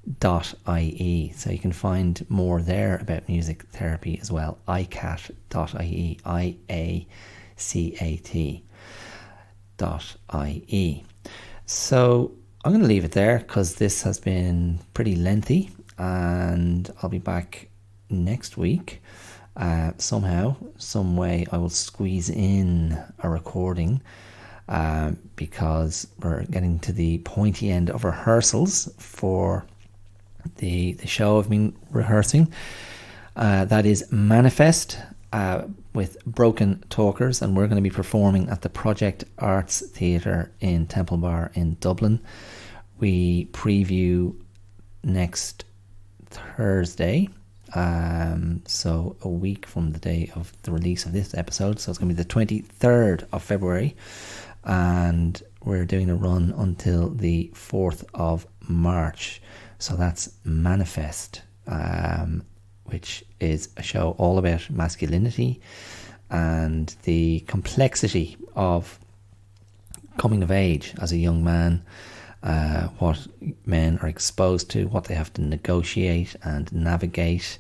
ICAT.ie. So you can find more there about music therapy as well. ICAT.ie, IACAT.ie. So I'm going to leave it there because this has been pretty lengthy, and I'll be back next week. Somehow, some way, I will squeeze in a recording because we're getting to the pointy end of rehearsals for the show I've been rehearsing. That is Manifest with Broken Talkers, and we're going to be performing at the Project Arts Theatre in Temple Bar in Dublin. We preview next Thursday, so a week from the day of the release of this episode, so it's going to be the 23rd of February, and we're doing a run until the 4th of March. So that's Manifest, which is a show all about masculinity and the complexity of coming of age as a young man, what men are exposed to, what they have to negotiate and navigate,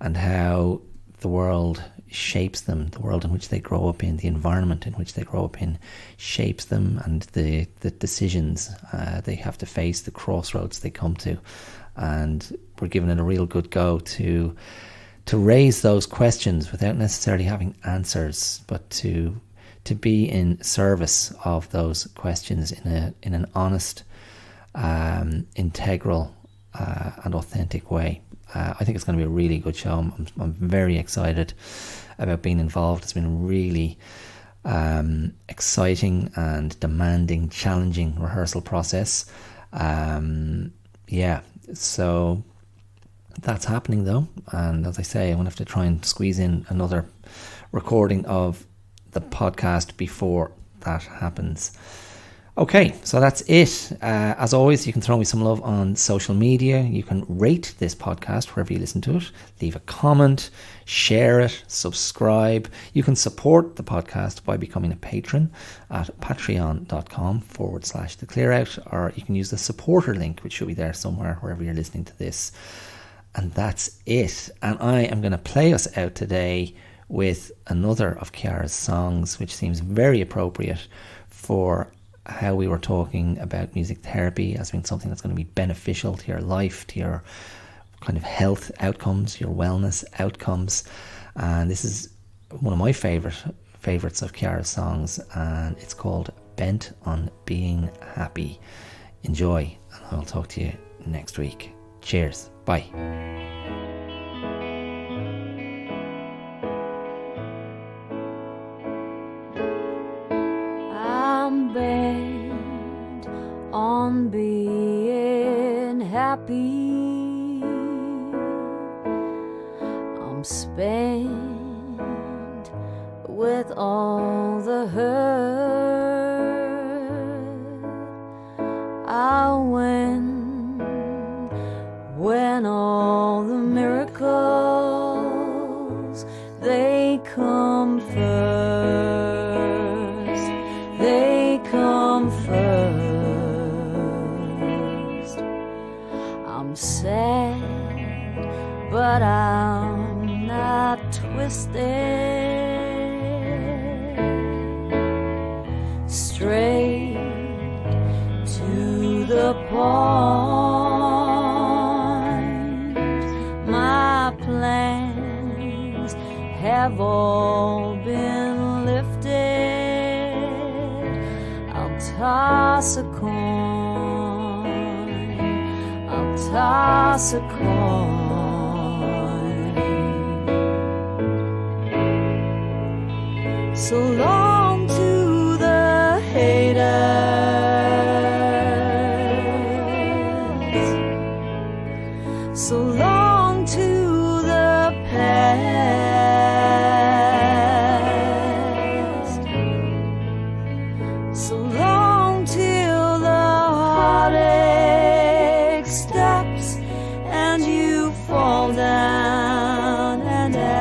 and how the world shapes them, the world in which they grow up in, the environment in which they grow up in shapes them, and the decisions they have to face, the crossroads they come to. And we're giving it a real good go to raise those questions without necessarily having answers, but to be in service of those questions in an honest, integral and authentic way. I think it's going to be a really good show. I'm very excited about being involved. It's been really exciting and demanding, challenging rehearsal process. So that's happening though, and as I say, I'm going to have to try and squeeze in another recording of the podcast before that happens. Okay, so that's it. As always, you can throw me some love on social media. You can rate this podcast wherever you listen to it. Leave a comment, share it, subscribe. You can support the podcast by becoming a patron at patreon.com/theclearout, or you can use the supporter link, which should be there somewhere wherever you're listening to this. And that's it. And I am going to play us out today with another of Chiara's songs, which seems very appropriate for how we were talking about music therapy as being something that's going to be beneficial to your life, to your kind of health outcomes, your wellness outcomes. And this is one of my favorites of Chiara's songs, and it's called Bent on Being Happy. Enjoy, and I'll talk to you next week. Cheers. Bye. I'm bent on being happy. I'm spent with all the hurt. I win when all the miracles, they come first. They come first. I'm sad, but I'm not twisted. Straight to the point. My my plans have all been lifted. I'll toss a coin, I'll toss a coin. So long to the haters, so long to the past, so long till the heartache stops and you fall down and ask.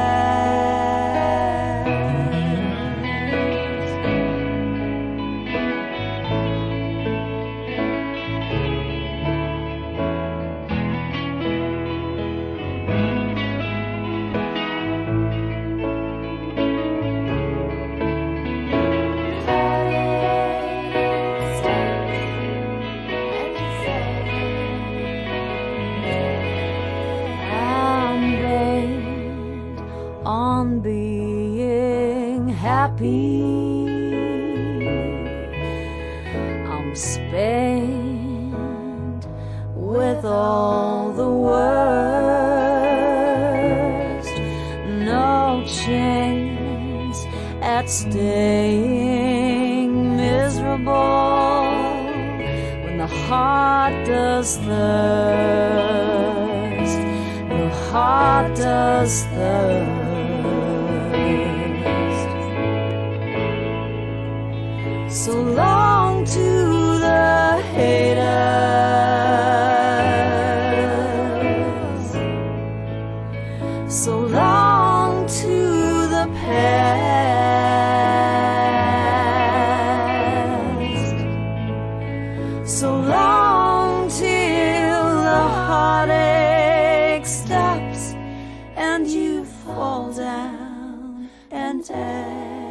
On being happy, I'm spent with all the worst. No chance at staying miserable when the heart does thirst. The heart does thirst. So long to the haters, so long to the past, so long till the heartache stops and you fall down and die.